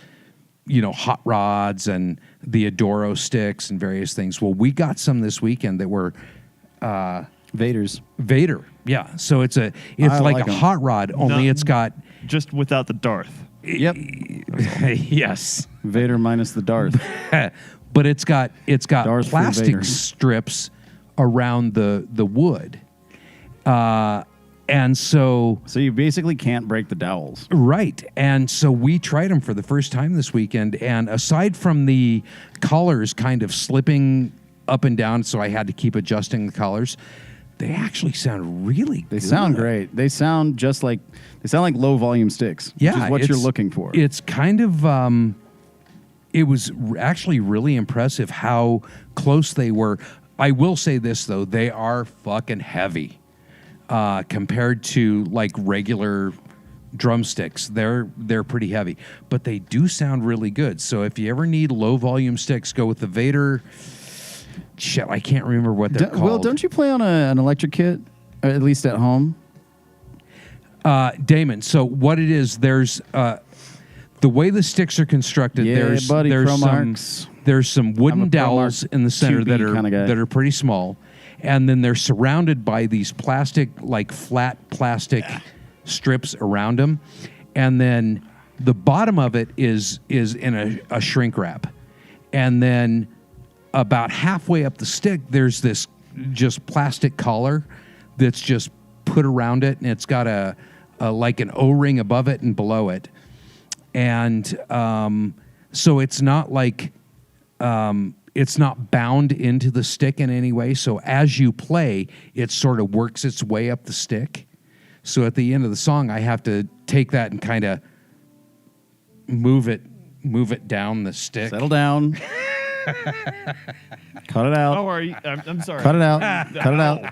B: hot rods and the Adoro sticks and various things. Well, we got some this weekend that were
A: Vader's.
B: Vader. Yeah. So it's
A: I
B: like
A: like
B: a
A: 'em.
B: hot rod, only
C: No.
B: it's got
C: Just without the Darth.
A: Yep.
B: yes.
A: Vader minus the Darth.
B: But it's got
A: Darth for
B: plastic
A: Vader.
B: strips around the wood. And so
A: So you basically can't break the dowels.
B: right. And so we tried them for the first time this weekend, and aside from the collars kind of slipping up and down, so I had to keep adjusting the collars, they actually sound really
A: They
B: good.
A: sound great. They sound like low volume sticks.
B: Yeah,
A: which is what you're
B: it's-
A: looking for.
B: It's kind of it was actually really impressive how close they were. I will say this though, they are fucking heavy compared to like regular drumsticks. They're pretty heavy, but they do sound really good. So if you ever need low volume sticks, go with the Vader. Shit, I can't remember what they're called.
A: Will, don't you play on an electric kit, or at least at home?
B: Damon, so what it is, there's the way the sticks are constructed.
A: Yeah,
B: there's
A: buddy,
B: there's
A: Promarks.
B: there's some wooden
A: I'm a
B: dowels
A: Promark
B: in the center that
A: QB kinda guy.
B: are pretty small, and then they're surrounded by these plastic, like flat plastic strips around them, and then the bottom of it is in a shrink wrap, and then about halfway up the stick, there's this just plastic collar that's just put around it, and it's got a like an O-ring above it and below it. And so it's not like it's not bound into the stick in any way. So as you play, it sort of works its way up the stick. So at the end of the song, I have to take that and kind of move it down the stick.
A: Settle down. Cut it out.
C: How are you? I'm sorry.
A: Cut it out. Cut it out.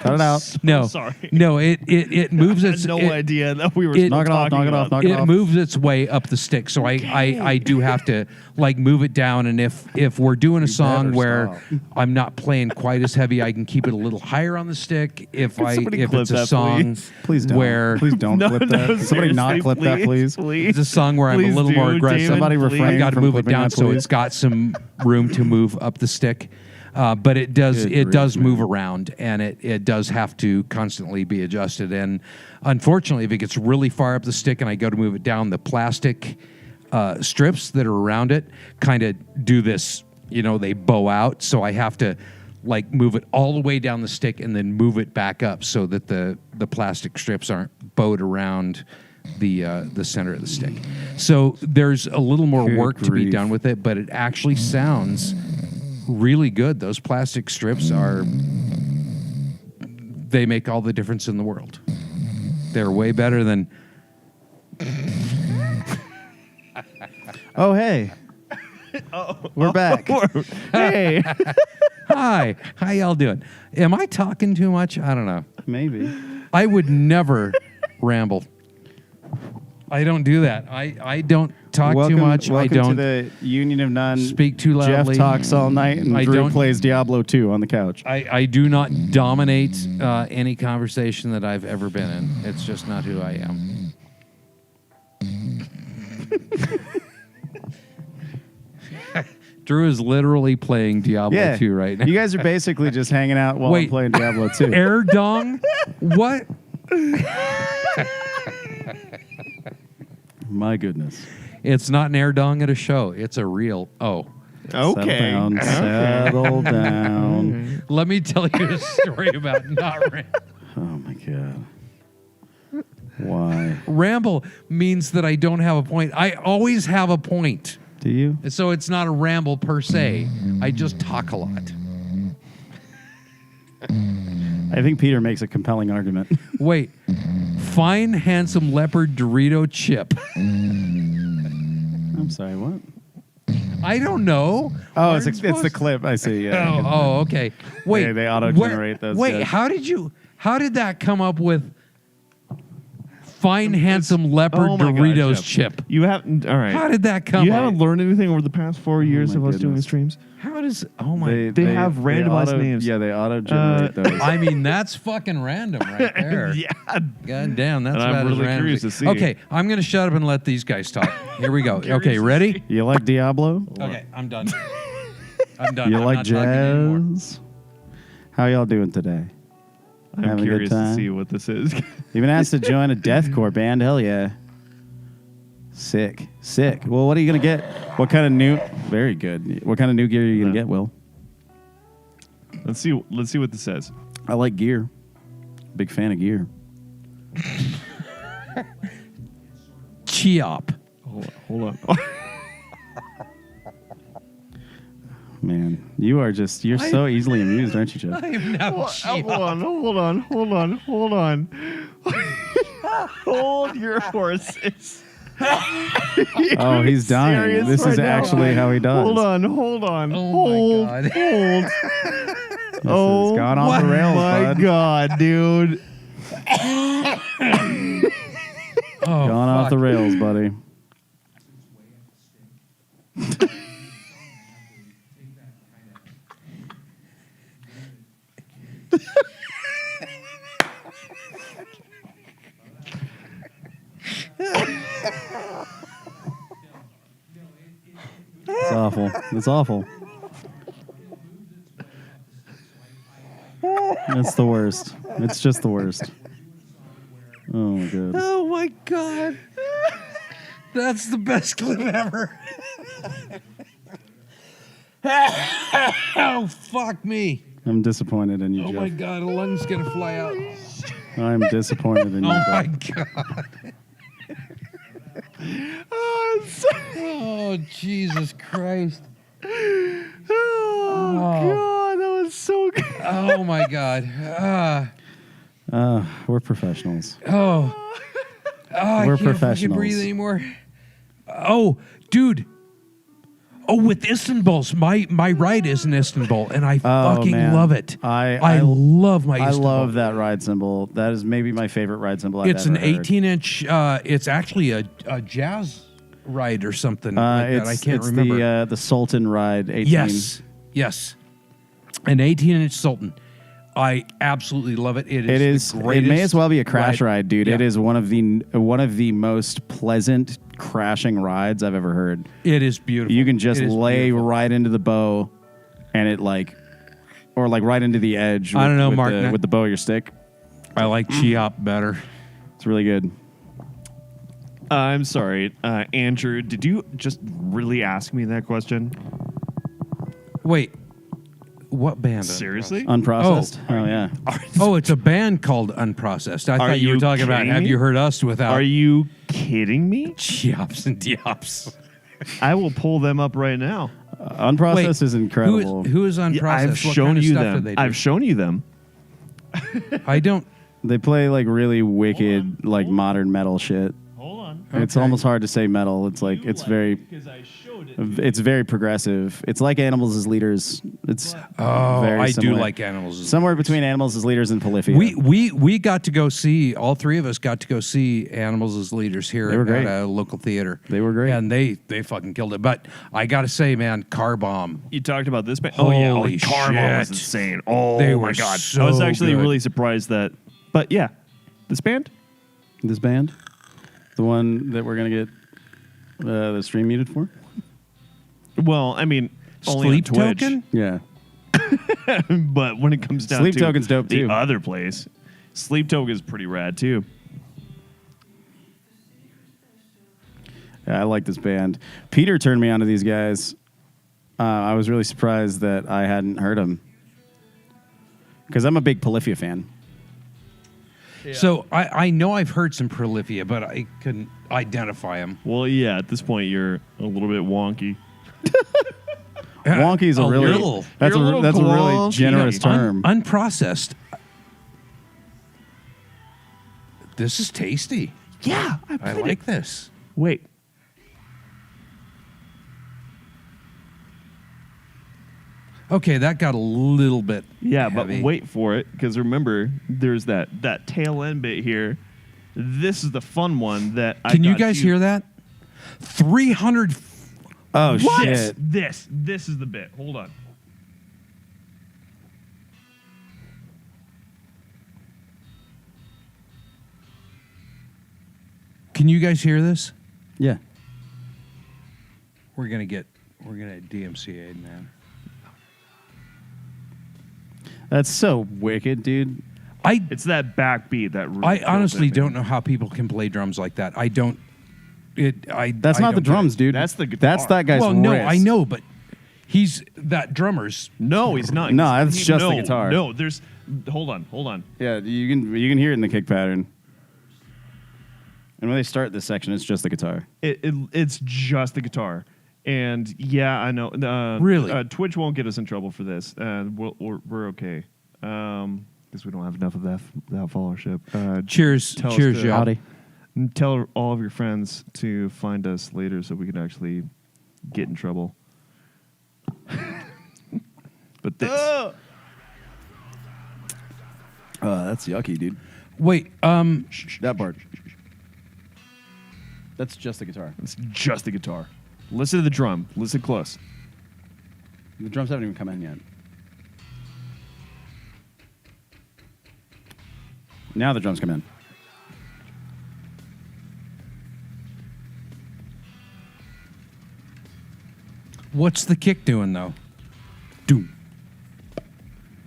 A: Cut it out.
B: No,
C: sorry.
B: no, it moves
C: I had
B: its
C: no
B: it,
C: idea that we were
B: it-
C: still
A: Knock it off,
C: talking
A: knock it off,
C: about
A: knock it
B: it
A: off.
B: moves its way up the stick, so I do have to like move it down. And if we're doing a song
A: better
B: where
A: stop.
B: I'm not playing quite as heavy, I can keep it a little higher on the stick. If
C: somebody
B: if
C: clip
B: it's a
C: that,
B: song
C: please?
A: Please don't.
B: where
A: Please don't
C: No,
A: clip that.
C: no,
A: Somebody not
C: seriously,
A: clip that, please.
B: it's a song where I'm a
C: Please
B: little more
C: do,
B: aggressive.
C: David,
A: Somebody
C: please.
A: refrain
B: I've got to
A: from
B: move it
A: clipping
B: down
A: that,
B: so
A: please.
B: it's got some room to move up the stick. But it does
A: Good
B: does
A: grief,
B: move
A: man.
B: around, and it does have to constantly be adjusted. And unfortunately, if it gets really far up the stick and I go to move it down, the plastic strips that are around it kind of do this. They bow out, so I have to like move it all the way down the stick and then move it back up so that the plastic strips aren't bowed around the center of the stick. So there's a little more
A: Good
B: work to be
A: grief.
B: done with it, but it actually sounds really good. Those plastic strips they make all the difference in the world. They're way better than
A: Oh, hey. We're back.
C: Hey.
B: Hi, how y'all doing? Am I talking too much? I don't know.
A: Maybe.
B: I would never ramble. I don't do that. I don't talk too much. I
A: Welcome
B: don't
A: to the Union of None.
B: speak too loudly.
A: Jeff talks all night, and
B: I
A: Drew
B: don't-
A: plays Diablo 2 on the couch.
B: I do not dominate any conversation that I've ever been in. It's just not who I am. Drew is literally playing Diablo 2 right now.
A: You guys are basically just hanging out while I'm
B: Wait.
A: playing Diablo 2.
B: Air dong? What?
A: My goodness.
B: It's not an air dong at a show. It's a real. Oh.
C: Okay.
A: Settle down.
B: Let me tell you a story about not ramble.
A: Oh, my God. Why?
B: Ramble means that I don't have a point. I always have a point.
A: Do you?
B: So it's not a ramble per se. I just talk a lot.
A: I think Peter makes a compelling argument.
B: Wait. Fine, handsome leopard Dorito chip.
A: I'm sorry, what?
B: I don't know.
A: Oh,
B: Aren't
A: it's the
B: supposed-
A: clip. I see. Yeah.
B: Oh, okay. Wait.
A: They auto-generate those,
B: Wait,
A: yes.
B: how did that come up with fine, handsome leopard
C: Oh my God,
B: Doritos
C: Jeff.
B: chip?
C: You haven't. All right.
B: How did that come
C: You
B: up?
C: haven't learned anything over the past 4 years
A: my
C: of us doing
A: goodness.
C: streams?
B: How does? Oh my!
C: They have randomized names.
A: Yeah, they auto-generate those.
B: I mean, that's fucking random right there.
C: Yeah.
B: God damn, that's
C: And I'm
B: about as
C: really
B: random.
C: curious to see.
B: Okay, I'm gonna shut up and let these guys talk. Here we go. Okay, ready?
A: You like Diablo?
B: Okay, I'm done. I'm done.
A: You
B: I'm
A: like
B: not talking anymore.
A: jazz? How y'all doing today?
C: I'm
A: Having a good
C: curious to
A: time?
C: see what this is.
A: You've been asked to join a deathcore band? Hell yeah. Sick. Sick. Well, what are you going to get? What kind of new... Very good. What kind of new gear are you going to
C: Yeah.
A: get, Will?
C: Let's see what this says.
A: I like gear. Big fan of gear.
B: Cheop.
C: Hold on.
A: Man, you're so easily amused, aren't you, Jeff?
B: I am now cheop.
C: Hold on. Hold your horses.
A: Oh, he's dying.
C: serious
A: This
C: right
A: is
C: now?
A: actually how he does.
C: Hold on.
B: Oh my God.
C: Hold.
A: This
C: Oh,
A: has gone off the rails,
C: my
A: bud.
C: God, dude.
B: Oh,
A: Gone off
B: fuck.
A: the rails, buddy. It's awful. It's awful. It's the worst. It's just the worst. Oh my god.
B: Oh my God. That's the best clip ever. Oh, fuck me.
A: I'm disappointed in you,
B: Oh
A: Jeff.
B: my God, a lung's gonna fly out.
A: I'm disappointed in you.
B: Oh my
A: bud.
B: God. Oh, Jesus Christ.
C: Oh, God, that was so good.
B: Oh my God.
A: We're professionals.
B: Oh, I
A: We're
B: can't fucking
A: professionals.
B: breathe anymore. Oh, dude. Oh, with Istanbul's. My ride is in Istanbul, and I
A: Oh,
B: fucking
A: man.
B: love it.
A: I
B: love my
A: I
B: Istanbul.
A: love that ride cymbal. That is maybe my favorite ride cymbal I've
B: It's
A: ever
B: an
A: heard.
B: 18-inch. It's actually a jazz ride or something like that. I can't
A: it's
B: remember.
A: the Sultan ride 18.
B: Yes. An 18-inch Sultan. I absolutely love it. It is. The
A: It
B: greatest
A: may as well be a crash ride, dude.
B: Yeah.
A: It is one of the most pleasant crashing rides I've ever heard.
B: It is beautiful.
A: You can just
B: It is
A: lay
B: beautiful.
A: right into the bow, and it or right into the edge.
B: I don't know,
A: with
B: Mark,
A: with the bow of your stick.
B: I like Chiop better.
A: It's really good.
C: I'm sorry, Andrew. Did you just really ask me that question?
B: Wait, what band?
C: Seriously?
A: Unprocessed. Oh yeah.
B: Oh, it's a band called Unprocessed. I thought you were
C: you
B: talking about
C: kidding
B: Have
C: me?
B: You Heard Us without
C: Are you kidding me?
B: Chiops and Diops.
C: I will pull them up right now.
A: Unprocessed is incredible.
B: Who is Unprocessed?
C: Yeah, I've
B: What
C: shown
B: kind of
C: you
B: stuff do
C: them.
B: they do?
C: I've shown you them.
B: I don't.
A: They play really wicked, modern metal shit.
C: Hold on.
A: It's almost hard to say metal. It's very.
C: Because I showed it.
A: It's very progressive. It's like Animals as Leaders. It's very
B: I do
A: similar.
B: like Animals.
A: Somewhere between Animals as Leaders and Polyphia.
B: We got to go see, all three of us got to go see Animals as Leaders here
A: They were great.
B: at a local theater.
A: They were great.
B: And they fucking killed it. But I got to say, man, Car Bomb.
C: You talked about this band.
B: Holy
C: Car Bomb was
B: shit.
C: insane. Oh
B: They
C: my
B: were
C: god.
B: so
C: I was actually
B: good.
C: really surprised that. But yeah, this band.
A: This band, the one that we're gonna get the stream muted for.
C: Well, I mean, only
B: Sleep
C: on Twitch.
B: Token?
A: Yeah.
C: But when it comes down
A: Sleep
C: to
A: Token's dope,
C: the
A: too.
C: other place, Sleep Token is pretty rad too.
A: Yeah, I like this band. Peter turned me onto these guys. I was really surprised that I hadn't heard them because I'm a big Polyphia fan.
B: So I know I've heard some Prolifia, but I couldn't identify them.
C: Well, yeah, at this point you're a little bit wonky.
A: Wonky is a really
B: little.
A: that's
C: You're a
A: a
C: little
A: that's a really
C: wonky.
A: generous term.
B: Unprocessed. This is tasty.
C: Yeah,
B: I like this.
C: Wait,
B: Okay, that got a little bit
C: yeah,
B: heavy.
C: but wait for it because remember, there's that tail end bit here. This is the fun one that I
B: Can you
C: got
B: guys hear that? 300.
A: Oh
B: What?
A: shit!
C: This is the bit. Hold on.
B: Can you guys hear this?
A: Yeah.
B: We're gonna DMCA'd, man.
A: That's so wicked, dude.
C: It's that backbeat that really
B: I
C: kills
B: honestly
C: it,
B: don't
C: man.
B: know how people can play drums like that. I don't.
A: That's
B: I
A: not the
B: don't get
A: drums,
B: it.
A: dude.
C: That's the guitar.
A: That's that guy's
B: Well, no,
A: wrist.
B: I know, but that drummer's.
C: No, he's not.
A: No, that's just the
C: No,
A: guitar.
C: No, there's. Hold on.
A: Yeah, you can hear it in the kick pattern. And when they start this section, it's just the guitar.
C: It's just the guitar. And yeah, I know.
B: Really?
C: Twitch won't get us in trouble for this. We're okay. Because we don't have enough of that followership.
B: Cheers,
C: Tell us
B: cheers,
C: to-
B: y'all.
A: Howdy.
C: Tell all of your friends to find us later so we can actually get in trouble. But this.
A: That's yucky, dude.
B: Wait,
A: That part. That's just the guitar.
C: It's just the guitar. Listen to the drum. Listen close.
A: The drums haven't even come in yet. Now the drums come in.
B: what's the kick doing though?
A: Doom.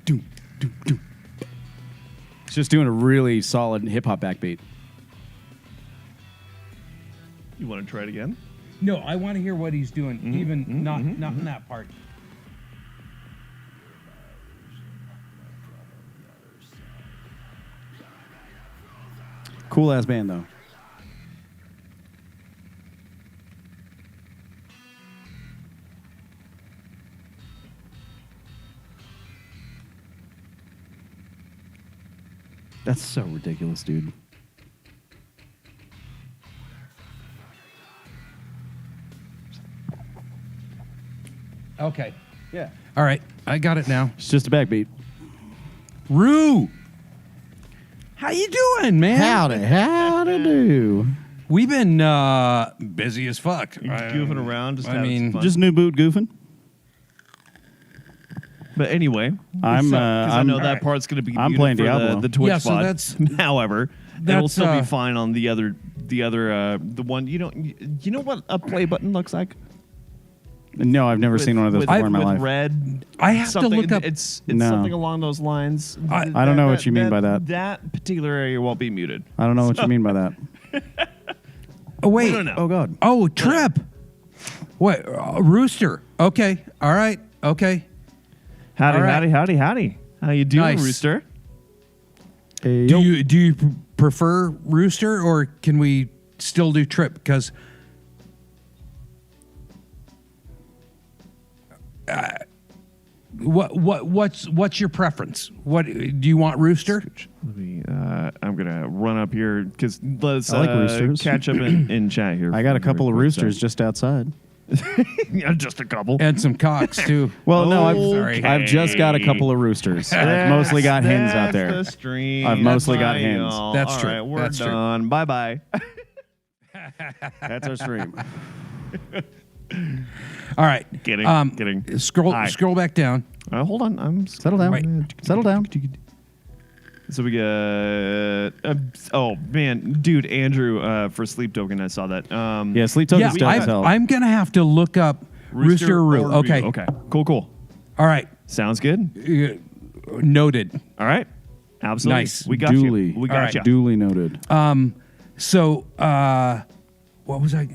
A: Doom. Doom. Doom. It's just doing a really solid hip hop backbeat.
C: You want to try it again?
B: No, I want to hear what he's doing, even not in that part.
A: Cool ass band though. That's so ridiculous, dude.
B: Okay.
A: Yeah.
B: All right. I got it now.
A: It's just a backbeat.
B: Rue. How you doing, man?
A: How to do?
B: We've been busy as fuck.
C: Goofing around, just
B: I
C: having
B: mean,
C: some fun.
A: Just new boot goofing.
C: But anyway,
A: I'm,
C: I know
A: I'm-
C: that part's going to be
A: I'm
C: muted
A: playing
C: for
A: Diablo.
C: the Twitch
B: Yeah, so
C: pod.
B: that's-
C: However, it'll
B: that's,
C: still be fine on the other the one. You know what a play button looks like?
A: No, I've never seen one of those before in my
C: with
A: life.
C: red.
B: I have to
C: something,
B: look up-
C: It's
A: No.
C: something along those lines.
B: I
A: don't know what you mean by that.
C: That particular area won't be muted.
A: I don't know what you mean by that.
B: Oh wait.
C: No.
A: Oh God.
B: Oh, Trip. What? Rooster. Okay. All right. Okay.
C: Howdy,
B: All right.
C: howdy. How you doing,
B: Nice.
C: Rooster?
A: Hey,
B: Do you prefer Rooster or can we still do Trip? Because what's your preference? What do you want, Rooster?
C: Let me. I'm gonna run up here because let's
A: I like roosters.
C: catch up in chat here.
A: I got a
C: for
A: couple of
C: quick
A: roosters
C: sec.
A: just outside.
C: Yeah, just a couple.
B: And some cocks too.
A: Well, no,
B: Sorry.
A: I've just got a couple of roosters. I've mostly got hens out there.
C: That's the stream.
A: I've mostly got
C: Bye,
A: hens.
C: y'all.
B: That's
C: All
B: true.
C: right, we're
B: That's true.
C: done. Bye bye.
A: That's our stream.
B: All right.
C: Kidding.
B: Scroll
C: Hi.
B: scroll back down.
C: Hold on. I'm
A: Settle down.
B: Wait.
A: Settle down.
C: So we got. Oh man, dude, Andrew for Sleep Token. I saw that.
A: Yeah, sleep token's dope as hell.
B: I'm gonna have to look up Rooster or Roo.
C: or
B: Okay.
C: Okay. Cool.
B: All right.
C: Sounds good.
B: Noted.
C: All right. Absolutely.
B: Nice.
C: We got
A: Duly.
C: you. We
B: All
C: got
B: right.
C: you.
A: Duly noted.
B: So, what was I?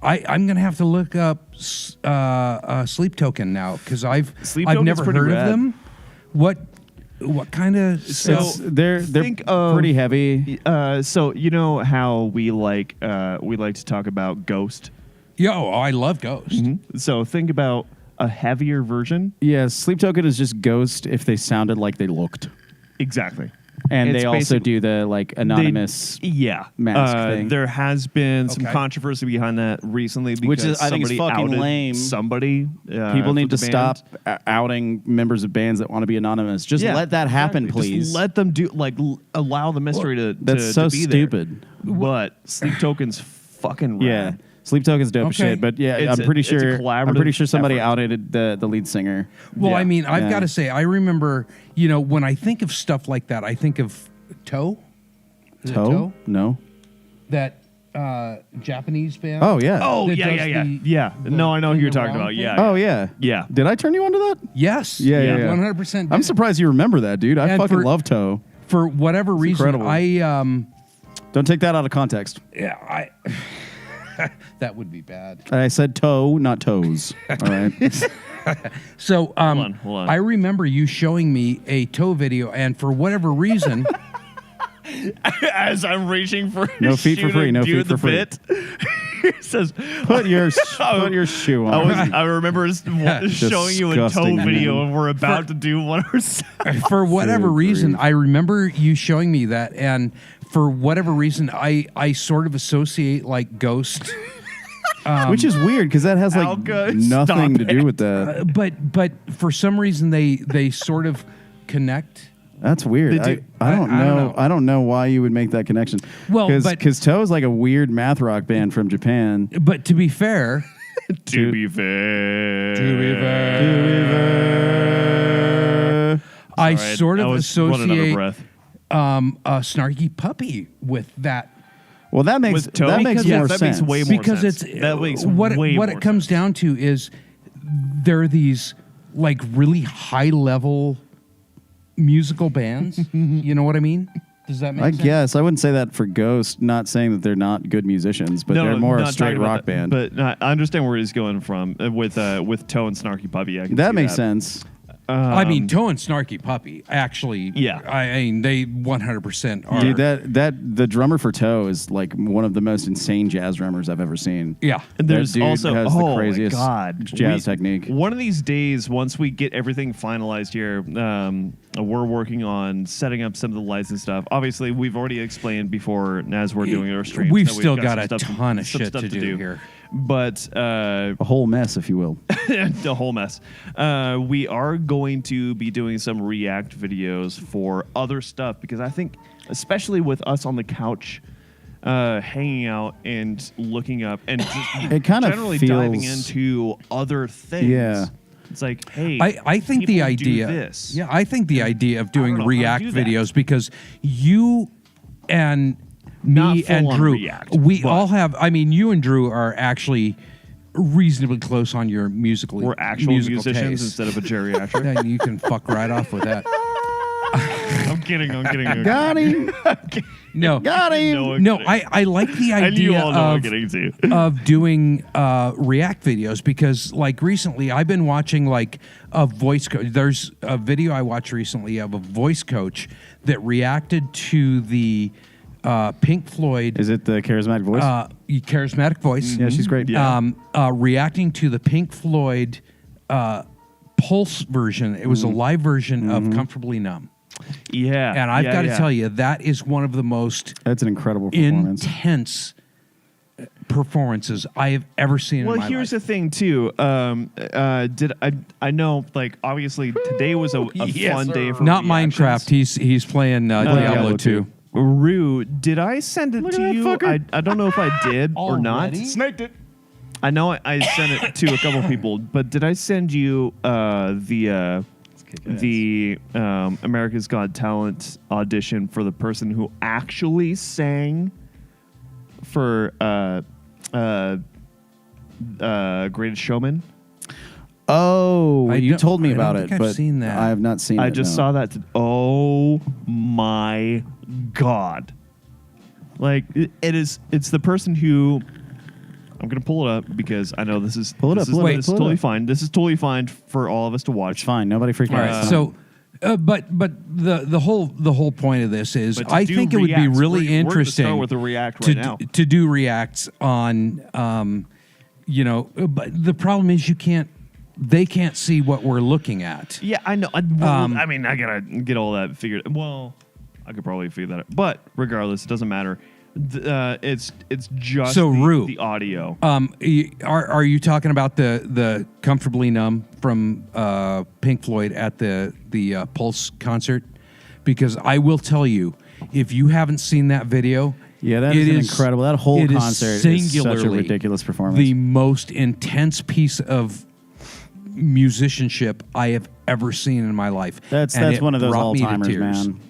B: I'm gonna have to look up Sleep Token now because I've
C: Sleep Token's
B: never
C: pretty
B: heard
C: rad.
B: of them. What kind of
C: So-
A: They're
C: think of-
A: pretty heavy.
C: So you know how we like to talk about Ghost.
B: Yo, I love Ghost.
C: So think about a heavier version.
A: Yeah, sleep token is just Ghost if they sounded like they looked,
C: Exactly.
A: and
C: It's
A: they also
C: basically-
A: do the like anonymous.
C: Yeah.
A: mask thing.
C: There has been some
B: Okay.
C: controversy behind that recently because
A: Which is- I think is
C: somebody
A: fucking
C: outed
A: lame.
C: Somebody.
A: People need
C: for
A: to
C: the
A: stop
C: band.
A: outing members of bands that want to be anonymous. Just
C: Yeah,
A: let that happen,
C: exactly.
A: please.
C: Just let them do allow the mystery to
A: That's
C: to,
A: so
C: to be
A: stupid.
C: There. But Sleep Token's fucking rad.
A: Yeah, sleep token's dope as
B: Okay.
A: shit. But yeah,
C: It's
A: I'm pretty
C: a
A: sure. I'm
C: collaborative
A: pretty sure somebody
C: effort.
A: outed the lead singer.
B: Well,
C: Yeah.
B: I mean, I've
A: Yeah.
B: got to say, I remember, when I think of stuff like that, I think of Toe. Is it
A: Toe? No.
B: That Japanese band.
A: Oh yeah.
C: Oh
B: That
C: yeah,
B: does
C: yeah, yeah,
B: the-
C: yeah.
B: the
C: No, I know who
B: thing
C: you're talking
B: around
C: about.
B: thing?
C: Yeah.
A: Oh yeah.
C: Yeah.
A: Did I turn you on to that?
B: Yes.
A: Yeah, yeah, yeah.
B: 100%.
A: I'm surprised you remember that, dude. I
B: And
A: fucking
B: for-
A: love Toe.
B: For whatever reason,
A: incredible. Don't take that out of context.
B: I that would be bad.
A: I said toe, not toes. All right.
B: So,
C: hold on.
B: I remember you showing me a Toe video, and for whatever reason,
C: As I'm reaching for
A: No
C: his
A: feet for
C: shoe
A: free,
C: to
A: no
C: do
A: feet
C: the
A: for free.
C: bit, it says
A: put your shoe on.
C: I remember showing you a toe
A: Disgusting,
C: video,
A: man.
C: and we're about to do one ourselves.
B: for whatever
A: Good
B: reason,
A: grief.
B: I remember you showing me that, and for whatever reason, I sort of associate like Ghost.
A: Which is weird because that has like
C: Alka,
A: nothing
C: stop
A: to do with that.
B: But for some reason they sort of connect.
A: That's weird.
C: They do.
A: I don't
B: I don't
A: know.
B: know.
A: I don't know why you would make that connection.
B: Well, but-
A: because Toe is like a weird math rock band from Japan.
B: But to be fair,
C: To be fair.
B: I
C: Sorry,
B: sort
C: I
B: of
C: was running out of
B: associate
C: breath.
B: a Snarky Puppy with that.
A: Well, that makes
C: With Toe?
A: that makes
B: Because
A: more
C: that
A: sense.
C: makes way more
B: Because
C: sense.
B: it's
C: That makes
B: what
C: way
B: what
C: more
B: it comes
C: sense.
B: down to is there are these like really high level musical bands. You know what I mean? Does that make
A: I
B: sense?
A: guess I wouldn't say that for Ghost. Not saying that they're not good musicians, but they're more a
C: not
A: straight
C: talking about
A: rock
C: that,
A: band.
C: But I understand where he's going from with Toe and Snarky Puppy. I can
A: that
C: see
A: makes sense.
B: I mean, Toe and Snarky Puppy actually.
C: Yeah.
B: I mean, they 100% are.
A: Dude, that the drummer for Toe is like one of the most insane jazz drummers I've ever seen.
B: Yeah.
C: And there's
A: That dude
C: also
A: has the
C: oh
A: craziest
C: my God.
A: jazz technique.
C: One of these days, once we get everything finalized here, we're working on setting up some of the lights and stuff. Obviously, we've already explained before as we're doing our streams.
B: We've
C: that
B: still
C: some
B: got a
C: stuff-
B: ton of
C: some
B: shit
C: stuff
B: to do here.
C: But
A: A whole mess, if you will.
C: the whole mess. We are going to be doing some react videos for other stuff because I think, especially with us on the couch, hanging out and looking up and just
A: It kind of
C: generally
A: feels,
C: diving into other things.
A: Yeah.
C: It's like, hey,
B: I think the
C: people
B: idea,
C: do this.
B: yeah, I think the idea of doing
C: know how to
B: React
C: do that.
B: videos because you and
C: Not
B: me and
C: full-on
B: Drew,
C: React,
B: we
C: but-
B: all have. I mean, you and Drew are actually reasonably close on your musical.
C: We're actual
B: musical
C: musicians
B: taste.
C: instead of a geriatric.
B: Yeah, you can fuck right off with that.
C: I'm kidding.
A: Got him.
B: No,
A: Got him.
B: no, I like the
C: And you
B: idea
C: all know what I'm
B: of
C: getting to.
B: of doing React videos because, like, recently I've been watching like a voice coach. There's a video I watched recently of a voice coach that reacted to the Pink Floyd
A: Is it the charismatic voice?
B: charismatic voice.
A: Yeah, she's great.
C: Yeah.
B: Reacting to the Pink Floyd Pulse version. It was a live version of Comfortably Numb.
C: Yeah.
B: And I've got to tell you, that is one of the most
A: That's an incredible performance.
B: intense performances I have ever seen in
C: Well,
B: my
C: here's
B: life.
C: the thing too. I know, like, obviously today was a fun day for
B: Not
C: reactions.
B: Minecraft. He's playing Diablo 2.
C: Rue, did I send it
A: Look
C: to
A: at that
C: you?
A: fucker.
C: I don't know if I did or not.
B: Already?
A: Snaked it.
C: I know I sent it to a couple people, but did I send you the America's Got Talent audition for the person who actually sang for Greatest Showman?
A: Oh,
B: I
A: you
B: don't-
A: told me
B: I don't
A: about
B: think
A: it,
B: I've
A: but
B: seen that.
A: I have not seen it.
C: I just saw that. Oh my God! Like it's the person who I'm gonna pull it up because I know this is
A: Pull it up,
C: This is,
A: pull it up,
C: this is
A: pull it
C: totally
A: up.
C: fine. This is totally fine for all of us to watch.
A: It's fine. Nobody freak
B: All
A: out.
B: right.
A: It's
B: So, but the whole point of this is,
C: But to
B: I
C: do
B: think it would be
C: reacts,
B: really
C: we're gonna
B: interesting
C: start with a react
B: to
C: right now.
B: to do reacts on, but the problem is they can't see what we're looking at.
C: Yeah, I know. I mean, I gotta get all that figured. Well, I could probably figure that out. But regardless, it doesn't matter. It's just
B: So, Rue,
C: the audio.
B: Are you talking about the Comfortably Numb from Pink Floyd at the Pulse concert? Because I will tell you, if you haven't seen that video,
A: yeah, that is incredible. That whole
B: it
A: concert is such a
B: singularly
A: ridiculous performance.
B: the most intense piece of musicianship I have ever seen in my life.
A: that's
B: And it
A: one of those
B: brought me to
A: all-timers,
B: tears.
A: man.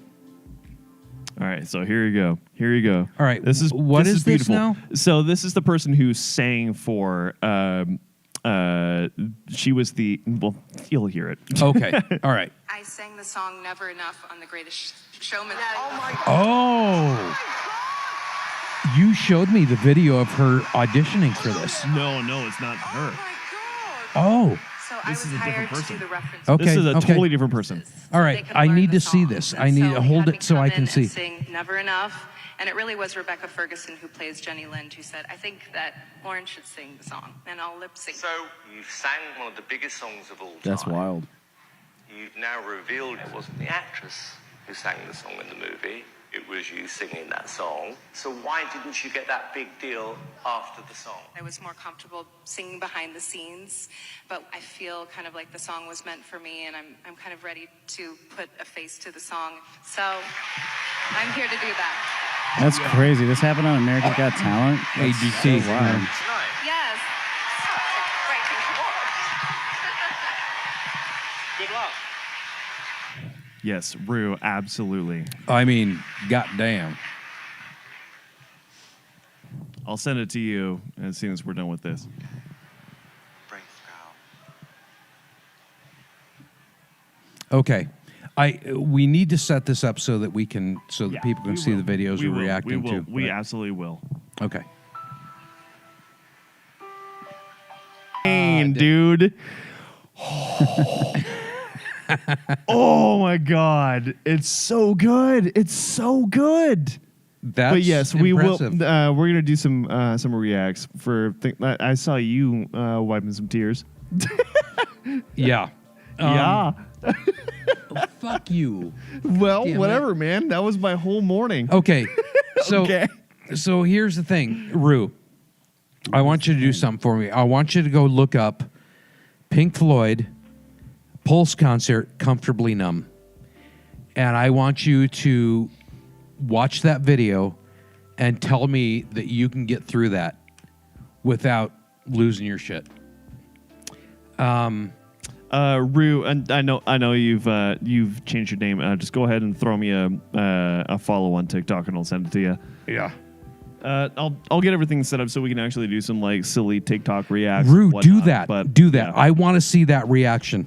C: All right, so here you go. Here you go.
B: All right,
C: this is
B: what
C: this
B: is this
C: beautiful.
B: now?
C: So this is the person who sang for. She was the. Well, you'll hear it.
B: Okay, all right.
D: I sang the song Never Enough on The Greatest Showman.
B: Oh, you showed me the video of her auditioning for this.
C: No, it's not her.
B: Oh,
D: So I was
C: is a different
D: hired to
C: person.
D: do the reference.
B: Okay.
C: This is a totally different person.
B: all right.
D: They could
B: I
D: learn
B: need
D: the
B: to see
D: song.
B: this.
D: And
B: I need to
D: so he
B: hold
D: had me
B: it so I
D: come
B: can
D: in
B: see.
D: and sing Never Enough. And it really was Rebecca Ferguson who plays Jenny Lind who said, I think that Lauren should sing the song. And I'll lip sync.
E: So you've sang one of the biggest songs of all time.
A: That's wild.
E: You've now revealed it wasn't the actress who sang the song in the movie. It was you singing that song. So why didn't you get that big deal after the song?
D: I was more comfortable singing behind the scenes, but I feel kind of like the song was meant for me, and I'm kind of ready to put a face to the song. So I'm here to do that.
A: That's crazy. This happened on America's Got Talent. That's
B: AGT.
A: so wild.
E: Tonight.
D: Yes. Great thing to watch.
E: Good luck.
C: Yes, Rue, absolutely.
B: I mean, goddamn.
C: I'll send it to you as soon as we're done with this.
E: Brave girl.
B: Okay. We need to set this up so that we can that people can
C: we
B: see
C: will.
B: the videos
C: We
B: we're
C: will.
B: reacting
C: we will.
B: to.
C: We
B: Right.
C: absolutely will.
B: Okay.
C: Dude. Oh my God. It's so good. It's so good.
B: That's
C: But yes,
B: impressive.
C: we will. We're gonna do some reacts for. I saw you wiping some tears.
B: Yeah.
C: Yeah.
B: Fuck you.
C: Well,
B: damn
C: whatever, man. That was my whole morning.
B: Okay. So
C: Okay.
B: so here's the thing, Rue. I want you to do something for me. I want you to go look up Pink Floyd Pulse concert, Comfortably Numb. And I want you to watch that video and tell me that you can get through that without losing your shit.
C: Rue, and I know you've changed your name. Just go ahead and throw me a follow on TikTok, and I'll send it to you.
B: Yeah.
C: I'll get everything set up so we can actually do some like silly TikTok reacts.
B: Rue,
C: and
B: do
C: whatnot,
B: that.
C: but,
B: Do that.
C: yeah.
B: I want to see that reaction.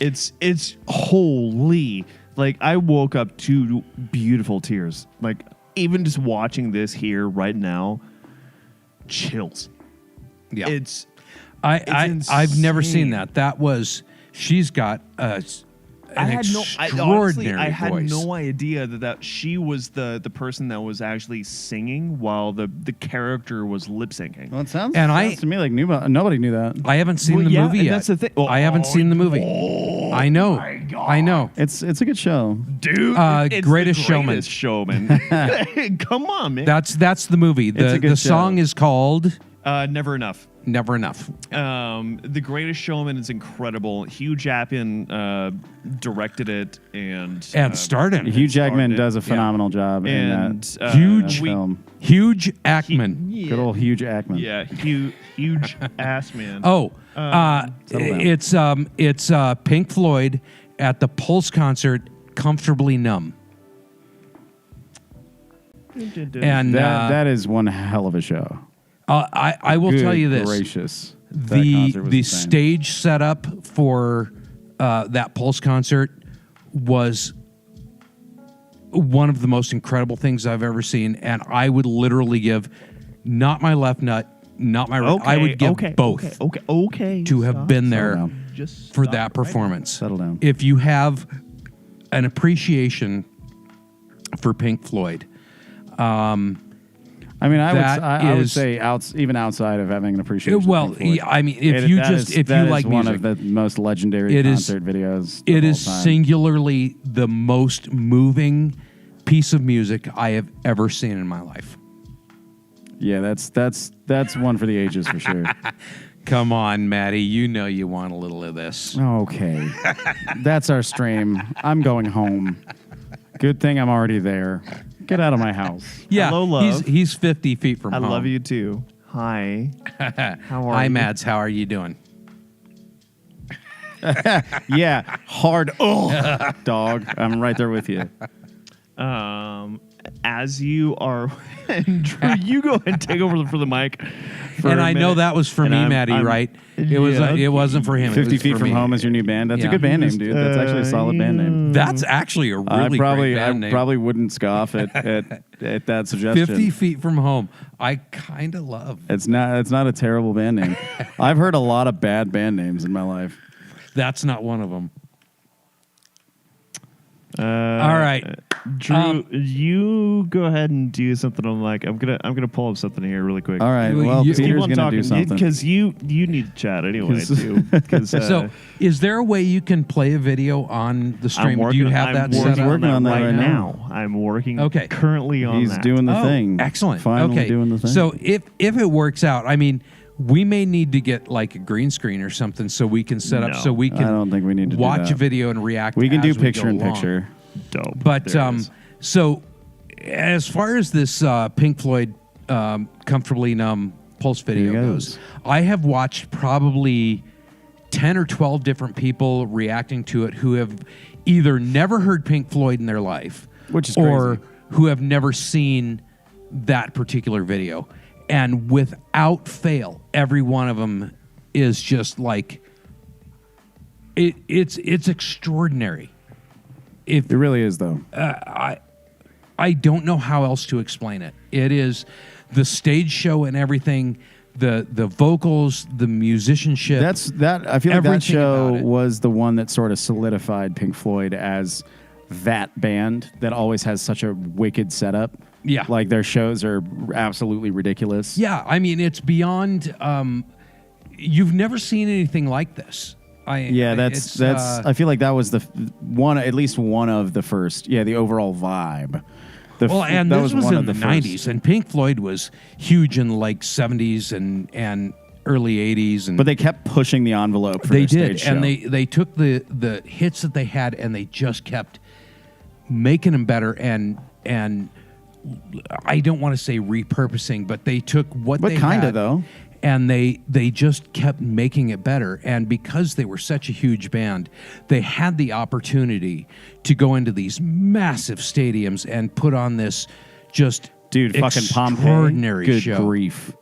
C: It's holy. Like, I woke up to beautiful tears. Like, even just watching this here right now, chills.
B: Yeah.
C: It's
B: I've never seen
C: insane.
B: that. That was, she's got an extraordinary
C: I had
B: voice.
C: no idea that she was the person that was actually singing while the character was lip syncing.
A: Well, it sounds to me like nobody knew that.
B: I haven't seen
C: Well,
B: the
C: yeah,
B: movie
C: and
B: yet.
C: that's the thing.
B: I haven't seen the movie. I know.
C: my God.
B: I know.
A: It's a good show.
C: Dude, it's
B: Greatest
C: the
B: Showman.
C: greatest showman. Come on, man.
B: That's the movie.
A: It's a
B: The
A: good
B: song
A: show.
B: is called
C: Never Enough.
B: Never Enough.
C: The Greatest Showman is incredible. Hugh Jackman directed it and
B: starred in it.
A: Hugh Jackman
C: started.
A: does a phenomenal job in
C: And
A: that
B: Huge
A: film.
B: Huge Ackman.
A: Good old Hugh Jackman.
C: Yeah, huge ass man.
B: Oh,
A: settle down.
B: it's Pink Floyd at the Pulse concert, Comfortably Numb. And
A: That is one hell of a show.
B: I will
A: Good
B: tell you this:
A: gracious. That
B: the
A: concert was insane.
B: stage setup for that Pulse concert was one of the most incredible things I've ever seen, and I would literally give not my left nut, not my right. I would give both
C: Okay.
B: to have been there
A: down.
C: Just
B: for
C: stop
B: that
C: right
B: performance.
A: Settle down.
B: If you have an appreciation for Pink Floyd,
A: I mean,
B: That
A: I would
B: is-
A: say even outside of having an appreciation. for
B: well,
A: Pink Floyd,
B: I mean, if you
A: that
B: just
A: is-
B: if
A: that
B: you
A: is
B: like
A: one
B: music,
A: of the most legendary
B: It is-
A: concert videos.
B: it
A: of
B: is
A: all time.
B: singularly the most moving piece of music I have ever seen in my life.
A: Yeah, that's one for the ages for sure.
B: Come on, Maddie, you know you want a little of this.
A: Okay, that's our stream. I'm going home. Good thing I'm already there. Get out of my house.
B: Yeah,
C: Hello, love.
B: he's 50 feet from
C: I
B: home.
C: love you too. Hi. How are
B: Hi,
C: you?
B: Mads. How are you doing?
A: Yeah, hard. Oh, dog. I'm right there with you.
C: As you are, and Drew, you go and take over for the mic. For
B: And
C: a
B: I know
C: minute.
B: that was for
C: And
B: me,
C: I'm-
B: Maddie,
C: I'm-
B: right? It was.
C: Yeah,
B: It wasn't for him. It
A: 50
B: was
A: Feet
B: for
A: from
B: me.
A: Home is your new band. That's
B: Yeah.
A: a good band name, dude. That's actually a solid band name.
B: That's actually a really great band name.
A: probably wouldn't scoff at that suggestion.
B: 50 feet from home. I kind of love.
A: It's not a terrible band name. I've heard a lot of bad band names in my life.
B: That's not one of them.
C: All
B: right.
C: Drew, you go ahead and do something on like I'm gonna pull up something here really quick.
A: All right.
B: Well,
A: Well,
B: you-
C: Keep
A: Peter's
C: on
A: gonna
C: talking
A: do something.
C: because you need to chat anyway
A: 'Cause-
C: too. Because
B: So, is there a way you can play a video on the stream? Do you have that
A: working
B: set up?
A: working on that right now.
C: I'm working
B: Okay.
C: currently on
A: He's
C: that.
A: doing the
B: Oh,
A: thing.
B: excellent.
A: Finally
B: okay.
A: doing the thing.
B: So if it works out, I mean, we may need to get like a green screen or something so we can set up
C: No.
B: so we can
A: I don't think we need to do
B: watch
A: that.
B: a video and react.
A: we can do
B: as
A: picture
B: go
A: in
B: along.
A: picture.
C: Dope.
B: But
C: There it is.
B: so as far as this Pink Floyd Comfortably Numb Pulse video
A: There it
B: goes,
A: goes.
B: I have watched probably 10 or 12 different people reacting to it who have either never heard Pink Floyd in their life,
A: Which is
B: or
A: crazy.
B: who have never seen that particular video. And without fail, every one of them is just like it's extraordinary.
A: It really is, though.
B: I don't know how else to explain it. It is the stage show and everything, the vocals, the musicianship.
A: I feel like that
B: everything
A: show
B: about it.
A: was the one that sort of solidified Pink Floyd as that band that always has such a wicked setup.
B: Yeah.
A: Like their shows are absolutely ridiculous.
B: Yeah, I mean it's beyond. You've never seen anything like this.
A: Yeah, that's. I feel like that was at least one of the first. Yeah, the overall vibe
B: Well, and
A: that
B: this was
A: one
B: in
A: of
B: the
A: first.
B: 90s, and Pink Floyd was huge in the like 70s and early 80s. And
A: But they kept pushing the envelope for
B: they
A: their
B: did,
A: stage
B: and
A: show.
B: they took the hits that they had, and they just kept making them better. And I don't want to say repurposing, but they took what
A: But
B: they
A: kinda,
B: had,
A: though.
B: and they just kept making it better. And because they were such a huge band, they had the opportunity to go into these massive stadiums and put on this just
A: Dude, fucking Pompeii.
B: extraordinary
A: Good
B: show.
A: grief.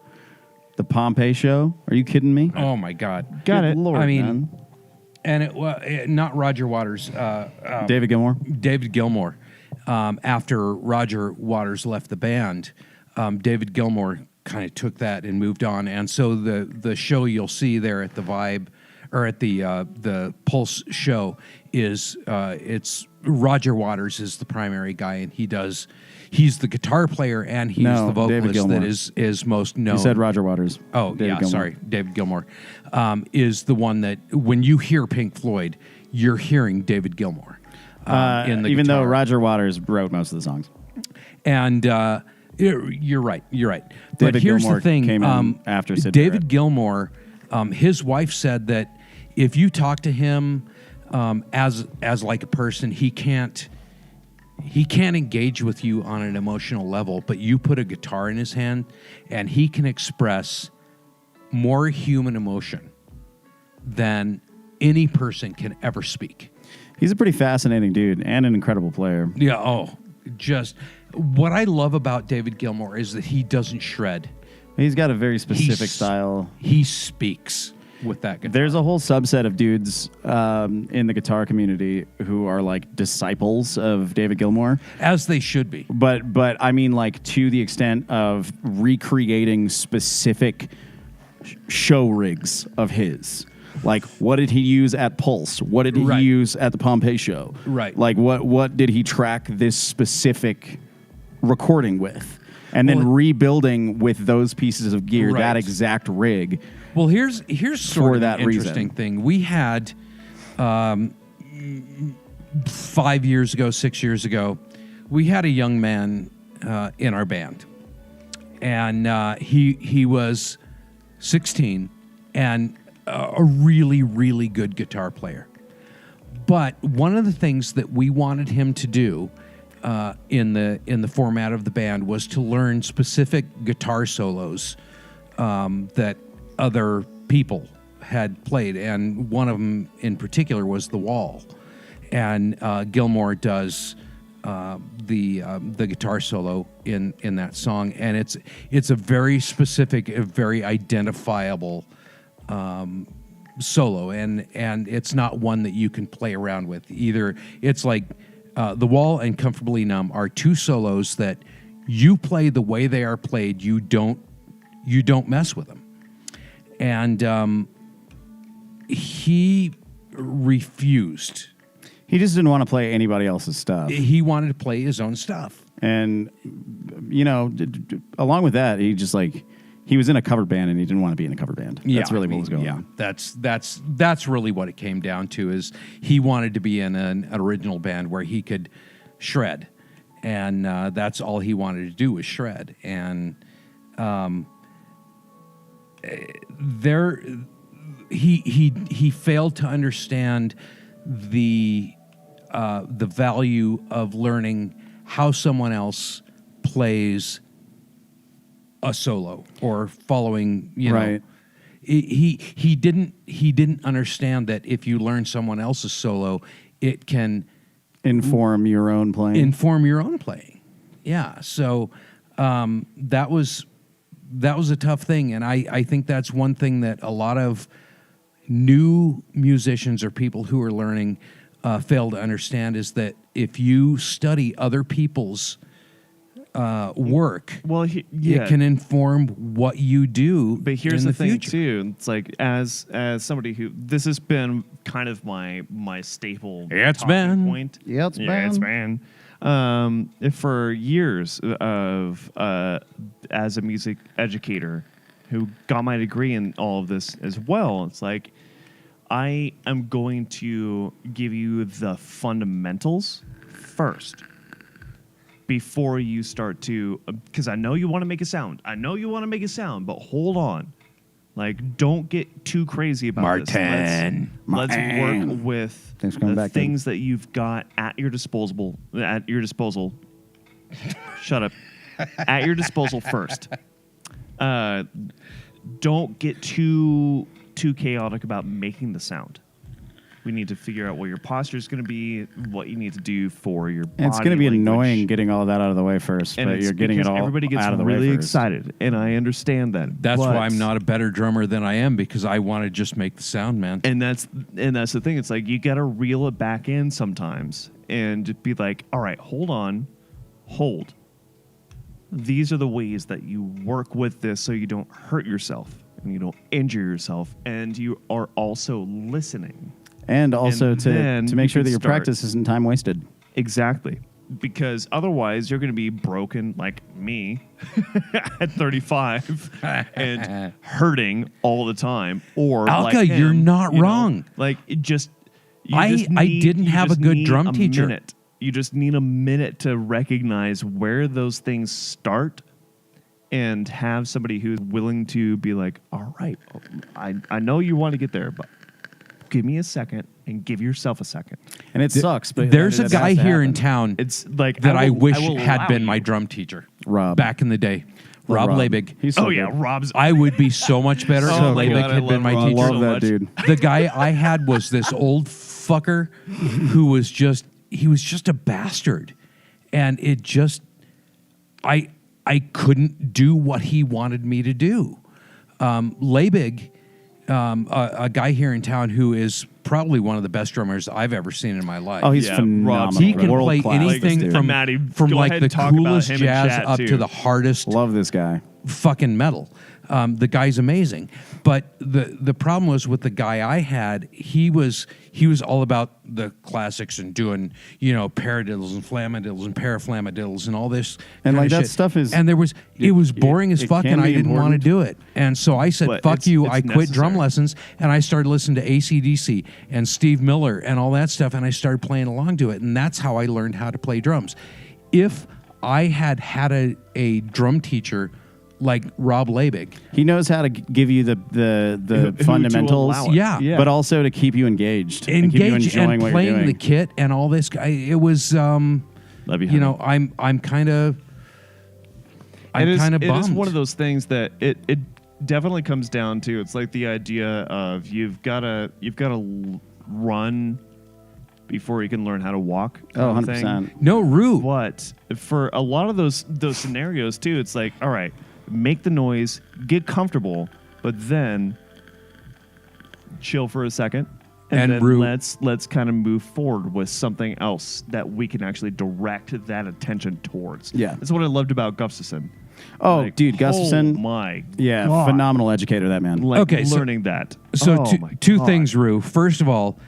A: The Pompeii show? Are you kidding me?
B: Oh my God!
C: Got
A: Good
C: it.
A: Lord,
B: I mean,
A: man.
B: And it was not Roger Waters,
A: David Gilmour?
B: David Gilmour. After Roger Waters left the band, David Gilmour kind of took that and moved on. And so the show you'll see there at the Vibe or at the Pulse show is it's Roger Waters is the primary guy, and he's the guitar player and he's
A: No,
B: the
A: David
B: vocalist
A: Gilmour.
B: that is most known.
A: You said Roger Waters.
B: Oh,
A: David
B: yeah,
A: Gilmour.
B: sorry. David Gilmour is the one that when you hear Pink Floyd, you're hearing David Gilmour in the
A: Even though
B: guitar.
A: Roger Waters wrote most of the songs.
B: And you're right. But
A: David
B: here's
A: Gilmour
B: the thing.
A: came in after Sid
B: David
A: Barrett.
B: Gilmour, his wife said that if you talk to him as like a person, he can't engage with you on an emotional level, but you put a guitar in his hand and he can express more human emotion than any person can ever speak.
A: He's a pretty fascinating dude and an incredible player.
B: Yeah, just what I love about David Gilmour is that he doesn't shred.
A: He's got a very specific
B: He's-
A: style.
B: He speaks with that guitar.
A: There's a whole subset of dudes in the guitar community who are like disciples of David Gilmour.
B: As they should be.
A: But I mean, like, to the extent of recreating specific show rigs of his. Like, what did he use at Pulse? What did he
B: Right.
A: use at the Pompeii show?
B: Right.
A: Like, what did he track this specific recording with? And then
B: Well,
A: rebuilding with those pieces of gear,
B: Right.
A: that exact rig.
B: Well, here's sort
A: For
B: of
A: that
B: an interesting
A: reason.
B: thing. We had 5 years ago, 6 years ago, we had a young man in our band, and he was 16 and a really, really good guitar player. But one of the things that we wanted him to do in the format of the band was to learn specific guitar solos that other people had played, and one of them in particular was The Wall. And Gilmour does the guitar solo in that song, and it's a very specific, a very identifiable solo, and it's not one that you can play around with either. It's like The Wall and Comfortably Numb are two solos that you play the way they are played. You don't mess with them. And he refused.
A: He just didn't want to play anybody else's stuff.
B: He wanted to play his own stuff.
A: And, you know, along with that, he just like, he was in a cover band and he didn't want to be in a cover band. That's really what was going on.
B: That's really what it came down to, is he wanted to be in an original band where he could shred. And that's all he wanted to do was shred. And he failed to understand the value of learning how someone else plays a solo or following, you know.
A: Right.
B: He didn't understand that if you learn someone else's solo, it can
A: Inform your own playing.
B: inform your own playing. Yeah. So that was a tough thing, and I think that's one thing that a lot of new musicians or people who are learning fail to understand, is that if you study other people's work,
C: Well,
B: it can inform what you do.
C: But here's
B: in
C: the
B: the
C: thing
B: future.
C: too. It's like as somebody who, this has been kind of my staple.
B: It's
C: talking
B: been.
C: point.
A: Yeah, it's
C: It's
A: been.
C: for years of as a music educator who got my degree in all of this as well. It's like, I am going to give you the fundamentals first. before you start to, because I know you want to make a sound. But hold on. Like, don't get too crazy about this. Let's work with the things that you've got at your disposal. Shut up. At your disposal first. Don't get too chaotic about making the sound. We need to figure out what your posture is going to be, what you need to do for your body.
A: It's going to be
C: language.
A: annoying getting all of that out of the way first,
C: And
A: but you're getting it all
C: everybody gets
A: out of the
C: really
A: way first.
C: excited, and I understand that.
B: That's
C: but-
B: why I'm not a better drummer than I am, because I want to just make the sound, man.
C: And that's the thing. It's like you got to reel it back in sometimes and be like, all right, hold. These are the ways that you work with this so you don't hurt yourself and you don't injure yourself, and you are also listening.
A: And also
C: And
A: to
C: then
A: make
C: you
A: sure
C: can
A: that your
C: start.
A: practice isn't time wasted.
C: Exactly. Because otherwise you're going to be broken like me at 35 and hurting all the time. Or
B: Alka,
C: like him,
B: you're not
C: you know,
B: wrong.
C: Like it just,
B: I didn't have a good drum teacher.
C: Minute. You just need a minute to recognize where those things start and have somebody who's willing to be like, all right, I know you want to get there, but give me a second and give yourself a second.
A: And it sucks, but
B: There's a
A: that
B: guy
A: has to
B: here in
A: happen.
B: town
C: It's like
B: that I
C: will
B: wish
C: allow
B: had been my
C: you.
B: drum teacher.
A: Rob.
B: Back in the day. Rob Labig.
A: He's so
C: Oh yeah,
A: good.
C: Rob's.
B: I would be so much better
C: Oh
B: if
C: my
B: Labig
C: God, I
B: had been
C: love
B: my
C: Rob.
A: I
B: teacher.
A: love
C: so
A: that
C: much.
A: dude.
B: The guy I had was this old fucker who was just a bastard. And it just I couldn't do what he wanted me to do. Labig, a guy here in town who is probably one of the best drummers I've ever seen in my life.
A: Oh, he's
C: Yeah,
A: phenomenal.
C: Rob's
B: he can
A: World
B: play
A: class,
B: anything
A: dude.
B: from
C: Maddie,
B: from
C: go
B: like
C: ahead
B: the
C: and talk about
B: coolest
C: him in
B: jazz
C: chat,
B: up
C: too.
B: to the hardest
A: Love this guy.
B: fucking metal. The guy's amazing. But the problem was with the guy I had, he was all about the classics and doing, paradiddles and flammadiddles and paraflammadiddles and all this
A: And
B: kind
A: like
B: of
A: that
B: shit.
A: stuff is-
B: and it was boring as
A: it
B: fuck,
A: can
B: and I
A: be
B: didn't want to
A: important.
B: do it. And so I said,
C: But
B: fuck
C: it's-
B: you.
C: it's
B: I quit drum
C: necessary.
B: lessons, and I started listening to AC/DC and Steve Miller and all that stuff, and I started playing along to it. And that's how I learned how to play drums. If I had a drum teacher like Rob Labig,
A: He knows how to give you the
C: to
A: fundamentals,
C: allow it.
B: Yeah.
A: but also to keep you engaged and keep you enjoying
B: and
A: what
B: playing
A: you're doing.
B: the kit and all this. It was,
C: Love you,
B: you know,
C: honey.
B: I'm kind of
C: It is
B: bummed.
C: one of those things that it definitely comes down to. It's like the idea of you've got to run before you can learn how to walk.
A: Oh,
C: kind of thing.
A: 100%.
B: No, Rue.
C: But for a lot of those scenarios too, it's like, all right, make the noise, get comfortable, but then chill for a second,
B: And
C: then
B: Rue-
C: let's kind of move forward with something else that we can actually direct that attention towards.
A: Yeah.
C: That's what I loved about Gustafson.
A: Oh,
C: Like,
A: dude, Gustafson.
C: Oh my.
A: Yeah,
C: God.
A: phenomenal educator, that man.
C: Like
B: Okay, so-
C: learning that.
B: So
C: Oh my
B: two
C: God.
B: things, Rue. First of all,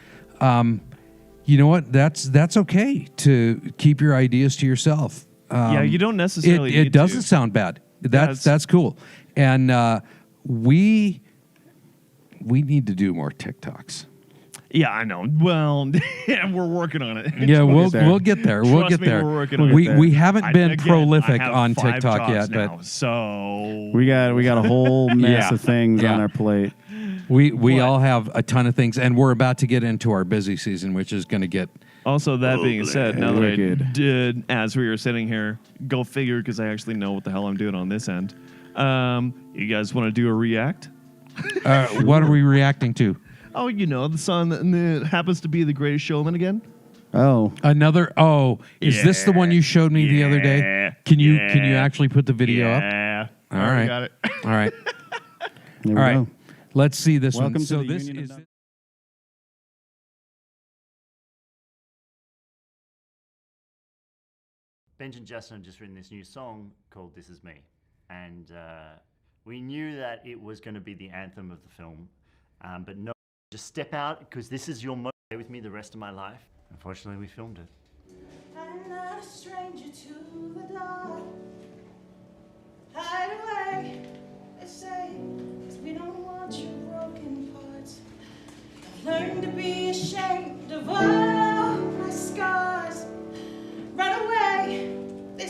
B: you know what? That's okay to keep your ideas to yourself.
C: Yeah, you don't necessarily.
B: It
C: need
B: doesn't
C: to.
B: sound bad.
C: it's-
B: That's cool. And we need to do more TikToks.
C: Yeah, I know. Well, yeah, we're working on it.
B: Yeah, we'll
A: get there.
B: get there.
C: We're working on it.
B: We haven't been prolific
C: I have
B: on
C: 5
B: TikTok
C: jobs
B: yet,
C: now,
B: but
A: We got a whole mess
B: Yeah.
A: of things
B: Yeah.
A: on our plate.
B: we
C: But-
B: all have a ton of things, and we're about to get into our busy season, which is going to get.
C: Also, that being said, now that I
A: Wicked.
C: did, as we were sitting here, go figure, because I actually know what the hell I'm doing on this end. You guys want to do a react?
B: What are we reacting to?
C: Oh, you know, the song that happens to be The Greatest Showman again.
A: Oh,
B: Another. Oh, is this the one you showed me the other day?
C: Yeah.
B: Can you
C: Yeah.
B: actually put the video up?
C: Yeah.
B: All
C: Already
B: right.
C: got it.
B: All right.
A: there we
B: All right.
A: go.
B: Let's see this
A: Welcome
B: one.
A: to
B: So
A: the
B: this
A: Union
B: is.
A: of-
F: Benj and Justin have just written this new song called This Is Me. And we knew that it was going to be the anthem of the film. But no, just step out because this is your moment. Stay with me the rest of my life. Unfortunately, we filmed it.
G: I'm not a stranger to the dark. Hide away, they say, 'cause we don't want your broken parts. I've learned to be ashamed of all my scars. Run away, they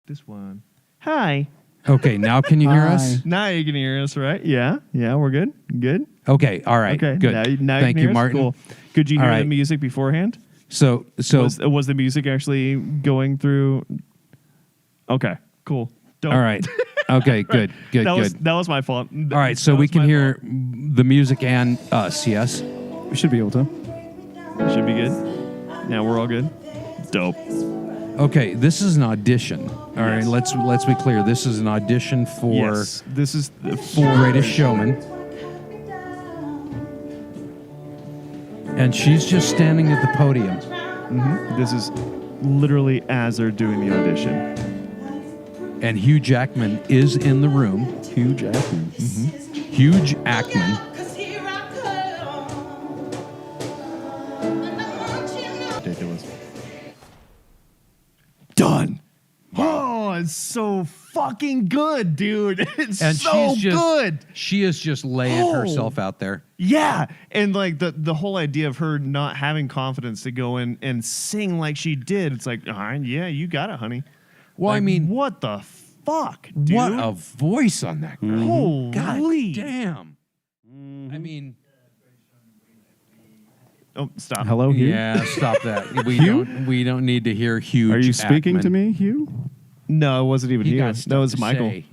C: This one. Hi.
B: Okay, now can you hear us?
A: Hi.
C: Now you can hear us, right? Yeah. Yeah, we're good. Good.
B: Okay, all right,
C: Okay.
B: good.
C: Now
B: Thank
C: can
B: you,
C: hear us?
B: Martin.
C: Cool. Could you
B: All
C: hear the
B: right.
C: music beforehand?
B: So
C: Was the music actually going through? Okay. Cool. Don't.
B: all right. Okay, good, good,
C: That was my fault.
B: All right, so we can hear the music and us, yes?
A: We should be able to.
C: Should be good. Yeah, we're all good. Dope.
B: Okay, this is an audition. All right, let's be clear. This is an audition for
C: Yes. This is
B: Greatest Showman. And she's just standing at the podium.
C: This is literally as they're doing the audition.
B: And Hugh Jackman is in the room.
A: Hugh Jackman.
B: Hugh Jackman.
G: 'Cause here I come. And I want you to know.
C: Ridiculous. Done. Oh, it's so fucking good, dude. It's
B: And
C: so
B: she's just
C: good.
B: She is just laying
C: Oh.
B: herself out there.
C: Yeah, and like the whole idea of her not having confidence to go in and sing like she did, it's like, all right, yeah, you got it, honey.
B: Well, I
C: Like,
B: mean,
C: what the fuck, dude?
B: what a voice on that girl.
C: Holy.
B: God damn. I mean,
C: Oh, stop.
A: Hello, Hugh.
B: yeah, stop that. We don't need to hear Hugh.
A: Are you speaking to
B: Jackman.
A: me, Hugh?
C: No, it wasn't even
B: He
C: you.
B: got
C: That
B: stuff
C: was
B: to
C: Michael.
B: say.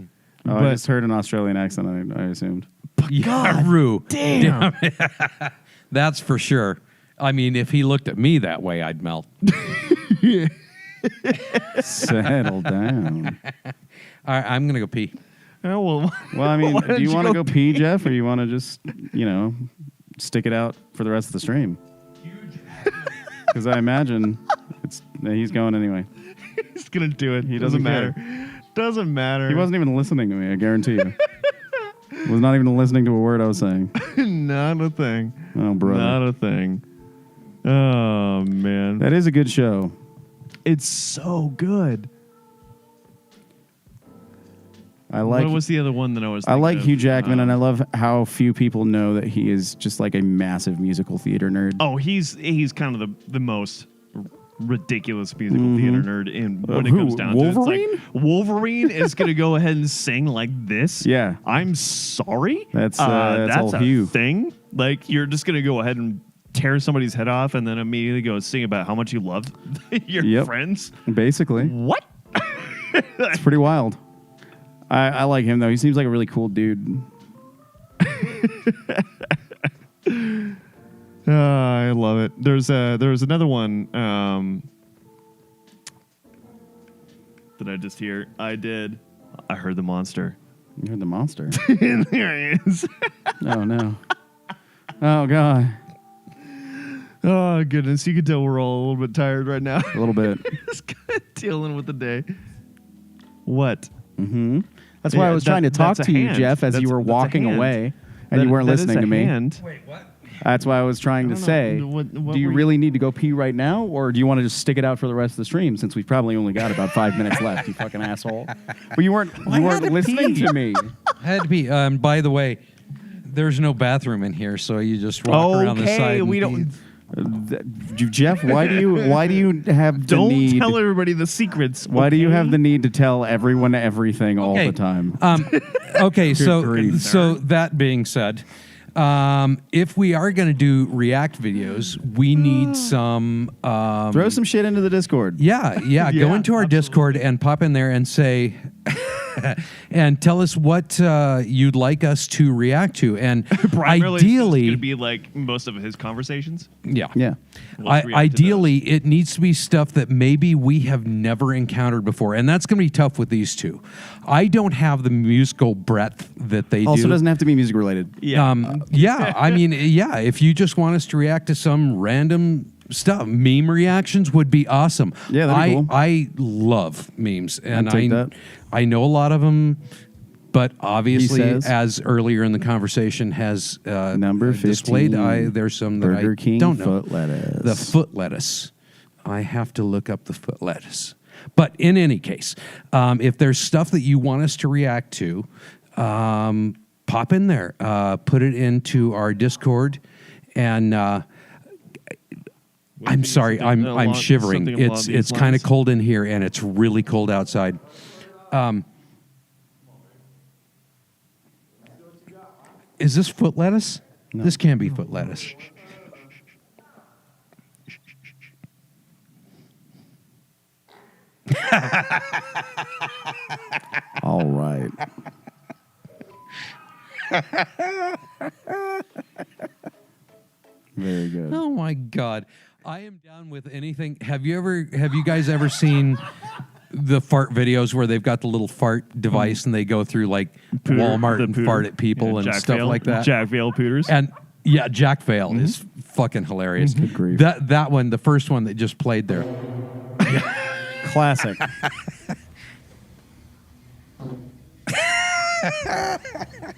A: Oh, I
C: But-
A: just heard an Australian accent. I assumed.
B: Yeah, Rue.
C: Damn.
B: That's for sure. I mean, if he looked at me that way, I'd melt.
A: Settle down.
B: All right, I'm gonna go pee.
C: Oh, well,
A: Well, I mean,
C: why
A: do
C: don't
A: you want to
C: go
A: go pee, Jeff, or you want to just, stick it out for the rest of the stream? Because I imagine he's going anyway.
C: He's gonna do it.
A: He
C: doesn't
A: doesn't
C: matter. Doesn't matter.
A: He wasn't even listening to me, I guarantee you. Was not even listening to a word I was saying.
C: Not a thing.
A: Oh, brother.
C: Not a thing. Oh man,
A: That is a good show.
C: it's so good.
A: I like
C: What was the other one that I was?
A: I
C: thinking
A: like
C: of?
A: Hugh Jackman, and I love how few people know that he is just like a massive musical theater nerd.
C: Oh, he's kind of the most ridiculous musical theater nerd in when it
A: who,
C: comes down
A: Wolverine?
C: to it. It's like Wolverine is going to go ahead and sing like this.
A: Yeah.
C: I'm sorry.
A: That's all
C: a
A: Hugh.
C: thing. Like you're just going to go ahead and tear somebody's head off and then immediately go sing about how much you love your
A: Yep.
C: friends.
A: Basically.
C: What?
A: It's pretty wild. I like him, though. He seems like a really cool dude.
C: I love it. There's another one that I just hear. I heard the monster.
A: You heard the monster.
C: And there he is.
A: Oh, no. Oh, God.
C: Oh goodness, you can tell we're all a little bit tired right now.
A: A little bit.
C: Just kind of dealing with the day. What?
A: That's why
C: Yeah,
A: I was trying to talk
C: that's a
A: to you,
C: hand.
A: Jeff, as you
C: That's
A: were
C: a
A: walking
C: hand.
A: away, and you weren't listening to me.
B: Wait, what?
A: That's why I was trying to
C: I don't
A: say,
C: know. What
A: do
C: were
A: you
C: you-
A: really need to go pee right now, or do you want to just stick it out for the rest of the stream, since we've probably only got about 5 minutes left, you fucking asshole? But you weren't listening to me.
B: I had to pee. By the way, there's no bathroom in here, so you just walk around the side.
C: Okay,
B: and
C: we
B: pee.
C: don't.
A: Jeff, why do you have the
C: Don't
A: need?
C: tell everybody the secrets.
A: Why do you
C: okay?
A: have the need to tell everyone everything all
B: Okay.
A: the time?
B: Okay, so
A: grief.
B: that being said, if we are going to do react videos, we need some.
A: Throw some shit into the Discord.
B: Yeah. Go into our Discord and pop in there and say, and tell us what you'd like us to react to. And
C: Primarily,
B: ideally,
C: it's going to be like most of his conversations.
B: yeah.
C: Let's react to
B: Ideally, it needs to be stuff that maybe we have never encountered before, and that's going to be tough with these two. I don't have the musical breadth that they
A: Also,
B: do.
A: doesn't have to be music related.
C: Yeah.
B: I mean, yeah. If you just want us to react to some random stuff, meme reactions would be awesome.
A: Yeah, that'd be cool.
B: I love memes, and
A: I'd take that.
B: I know a lot of them. But obviously,
A: says.
B: as earlier in the conversation has
A: Number
B: displayed,
A: 15,
B: there's some that
A: Burger
B: I
A: King
B: don't know.
A: foot lettuce.
B: The foot lettuce. I have to look up the foot lettuce. But in any case, if there's stuff that you want us to react to, pop in there, put it into our Discord, and I'm sorry. I'm shivering. It's kind of cold in here, and it's really cold outside. Is this foot lettuce? No. This can't be foot lettuce.
A: All right. Very good.
B: Oh my God. I am down with anything. Have you guys ever seen the fart videos where they've got the little fart device and they go through like Walmart and fart at people and stuff like that?
C: Jack Vale Pooters.
B: And yeah, Jack Vale is fucking hilarious.
A: Good grief.
B: That one, the first one that just played there.
A: Classic.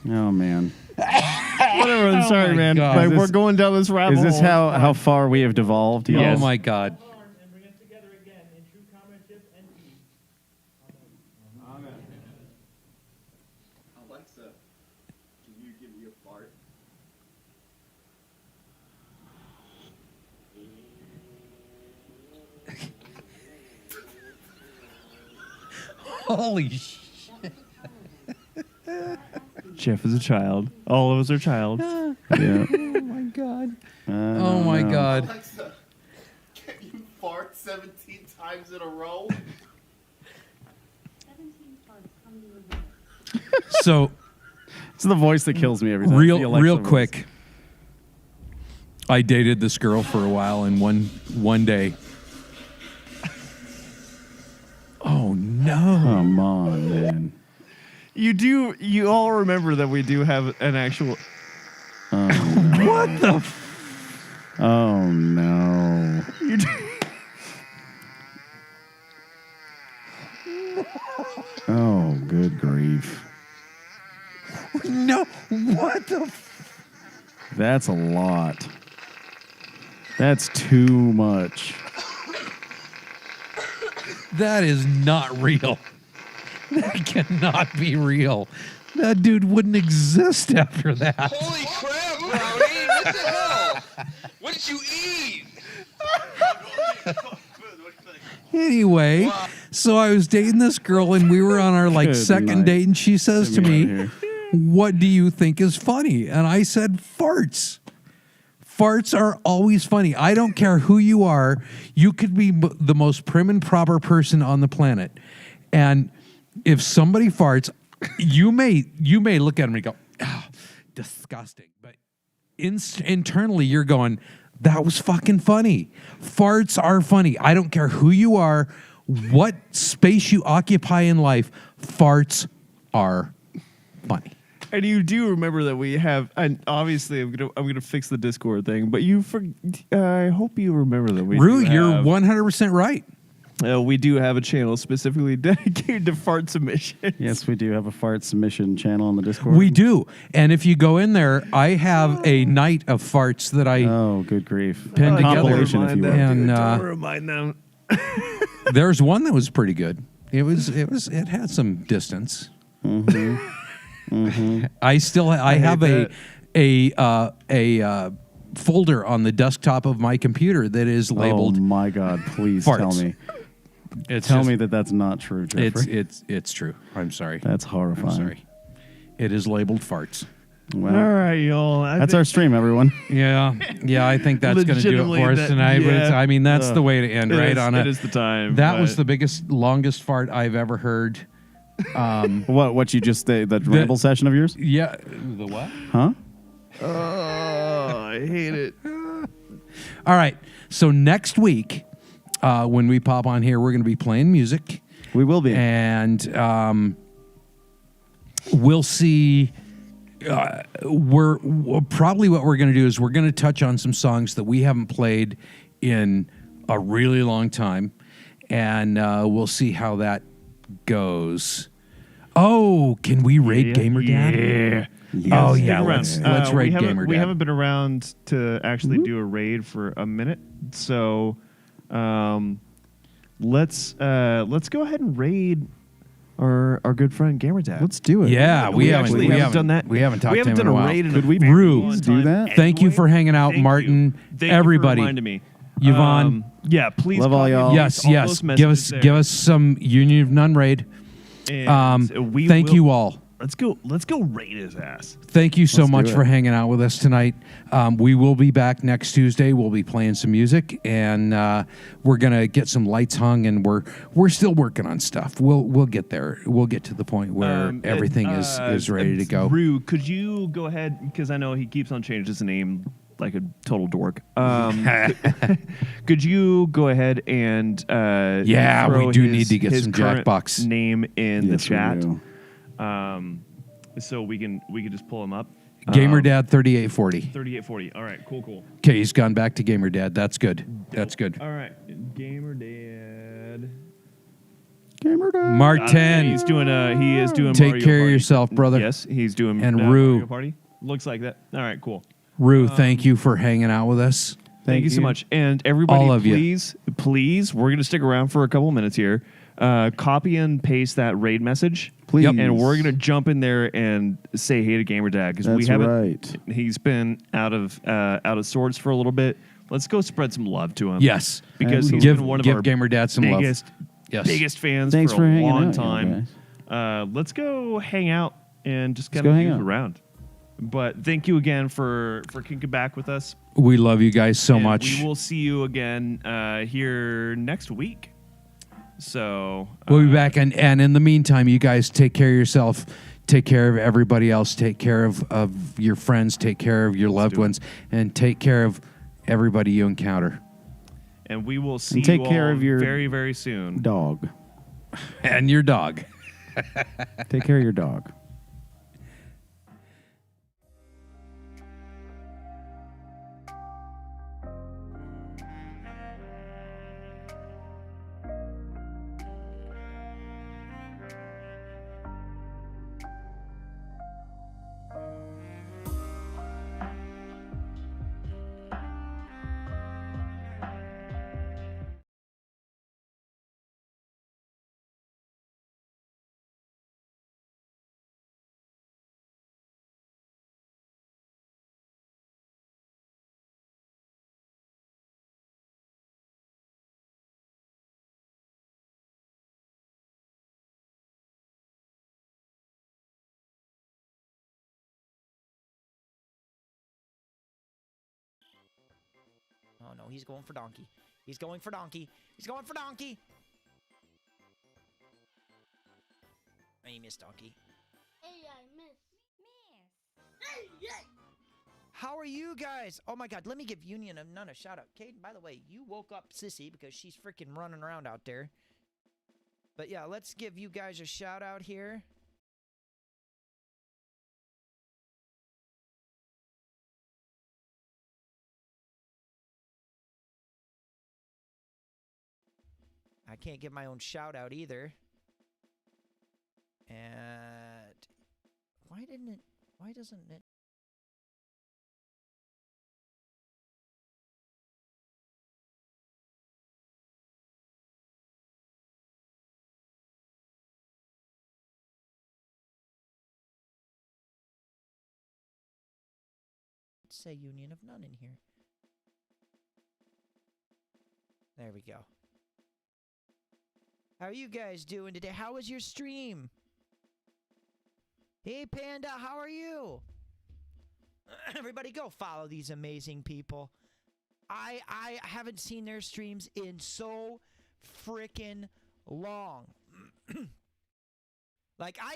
A: Oh man.
C: Whatever. I'm sorry, man.
B: God.
C: Like,
A: Is
C: we're
A: this-
C: going down this rabbit
A: Is this
C: hole.
A: how far we have devolved?
B: Oh my God.
H: and bring us together again in true comradeship and peace.
I: Alexa, can you give me a fart?
B: Holy shit.
C: Jeff is a child. All of us are child.
A: Yeah.
B: Oh my God. Oh my God.
I: Alexa, can you fart 17 times in a row?
B: So
A: It's the voice that kills me every time. The
B: real
A: Alexa voice.
B: quick. I dated this girl for a while, and one day. Oh no!
A: Come on, man.
C: You all remember that we do have an actual.
B: What the?
A: Oh no.
C: You do,
A: Oh, good grief.
B: No! What the?
A: That's a lot. That's too much.
B: That is not real. That cannot be real. That dude wouldn't exist after that.
I: Holy crap, Brownie! What the hell? What did you eat?
B: Anyway, so I was dating this girl, and we were on our like
A: Good
B: second
A: night.
B: date, and she says to
A: Get me
B: me,
A: out of
B: "What do you think is funny?" And I said, "Farts." Farts are always funny. I don't care who you are. You could be the most prim and proper person on the planet, and if somebody farts, you may look at them and go, "Oh, disgusting," but internally you're going, "That was fucking funny." Farts are funny. I don't care who you are, what space you occupy in life. Farts are funny.
C: and you do remember that we have, and obviously I'm gonna fix the Discord thing, but I hope you remember that we.
B: Rue,
C: do
B: you're
C: have-
B: 100% right.
C: we do have a channel specifically dedicated to fart submissions.
A: Yes, we do have a fart submission channel on the Discord.
B: We do. And if you go in there, I have a night of farts that I
A: Oh, good grief.
B: Pen together.
A: Compilation, if you will.
B: And,
C: Don't remind them.
B: there's one that was pretty good. It had some distance. I have a folder on the desktop of my computer that is labeled
A: Oh my God! Please
B: farts.
A: tell me.
B: It's
A: Tell
B: just-
A: me that that's not true, Jeffrey.
B: it's true. I'm sorry.
A: That's horrifying.
B: I'm sorry. It is labeled farts.
A: Well,
C: All right, y'all.
A: that's our stream, everyone.
B: Yeah, I think that's going to do it
C: Legitimately,
B: for us
C: that-
B: tonight. But
C: yeah.
B: I mean, that's the way to end,
C: It
B: right
C: is-
B: on
C: it
B: it.
C: is the time,
B: That was
C: but-
B: the biggest, longest fart I've ever heard.
A: What you just that ramble session of yours?
B: Yeah, the what?
A: Huh?
C: Oh, I hate it.
B: All right. So next week, when we pop on here, we're going to be playing music,
A: We will be.
B: and we'll see. We're probably what we're going to do is we're going to touch on some songs that we haven't played in a really long time, and we'll see how that goes. Oh, can we raid Gamer Dad? Oh yeah, let's raid Gamer Dad.
C: We haven't been around to actually do a raid for a minute, so let's go ahead and raid our good friend Gamer Dad.
A: Let's do it.
B: Yeah, we
C: actually
B: haven't
C: haven't done that.
B: We haven't talked
C: We
B: to
C: haven't
B: him in
C: done
B: a
C: a
B: while.
C: raid in
A: Could
C: a
A: we
C: very
A: Rue,
C: long
A: do
C: time
A: that?
B: Thank you
C: anyway.
B: for hanging out,
C: Thank you.
B: Martin.
C: Thank
B: Everybody.
C: you for reminding me.
B: Yvonne.
C: Yeah, please.
A: Love all
C: copy
A: y'all.
C: and
B: Yes,
C: paste all
B: yes.
C: those messages
B: Give
C: there.
B: us some Union of None raid.
C: And we
B: Thank
C: will-
B: you all.
C: Let's go raid his ass.
B: Thank you so
A: Let's do
B: much
A: it.
B: for hanging out with us tonight. We will be back next Tuesday. We'll be playing some music, and we're gonna get some lights hung, and we're still working on stuff. We'll get there. We'll get to the point where everything is ready to go.
C: Rue, could you go ahead, because I know he keeps on changing his name like a total dork. Could you go ahead and
B: Yeah,
C: throw
B: we do
C: his-
B: need to get
C: his
B: some
C: current
B: Jackbox
C: name in the
A: Yes, we
C: chat,
A: do.
C: so we can just pull him up.
B: GamerDad 3840.
C: 3840. All right, cool.
B: Okay, he's gone back to GamerDad. That's good. That's good.
C: All right, Gamer Dad.
B: Martin.
C: He is doing
B: Take
C: Mario
B: care of
C: Party.
B: yourself, brother.
C: Yes, he's doing
B: And
C: Mario
B: Rue.
C: Party. Looks like that. All right, cool.
B: Rue, thank you for hanging out with us.
C: Thank you so much. And everybody,
B: All of you.
C: please, we're going to stick around for a couple minutes here. Copy and paste that raid message.
A: Please. Yep.
C: And we're going to jump in there and say hey to Gamer Dad, because we
A: That's
C: haven't.
A: right.
C: He's been out of sorts for a little bit. Let's go spread some love to him.
B: Yes.
C: Because he's
B: Give
C: been one of our
B: GamerDad some love.
C: biggest fans
A: Thanks
C: for
A: for
C: a
A: hanging
C: long
A: out,
C: time.
A: guys.
C: Let's go hang out and just kind
A: go
C: of
A: hang
C: goof
A: out.
C: around. But thank you again for kicking back with us.
B: We love you guys so
C: And
B: much.
C: We will see you again here next week. So
B: We'll be back. And in the meantime, you guys take care of yourself. Take care of everybody else. Take care of your friends. Take care of your loved
C: do it.
B: ones. And take care of everybody you encounter.
C: and we will see
A: take
C: you
A: care
C: all
A: of your
C: very, very soon.
A: Dog.
B: And your dog.
A: Take care of your dog.
J: Oh no, he's going for donkey. He's going for donkey. He's going for donkey. Oh, he missed donkey.
K: Hey, I missed.
J: How are you guys? Oh my god, let me give Union of None a shout out. Caden, by the way, you woke up Sissy because she's freaking running around out there. But yeah, let's give you guys a shout out here. I can't give my own shout out either. And why doesn't it? Let's say Union of None in here. There we go. How are you guys doing today? How was your stream? Hey, Panda, how are you? Everybody go follow these amazing people. I haven't seen their streams in so freaking long. Like, I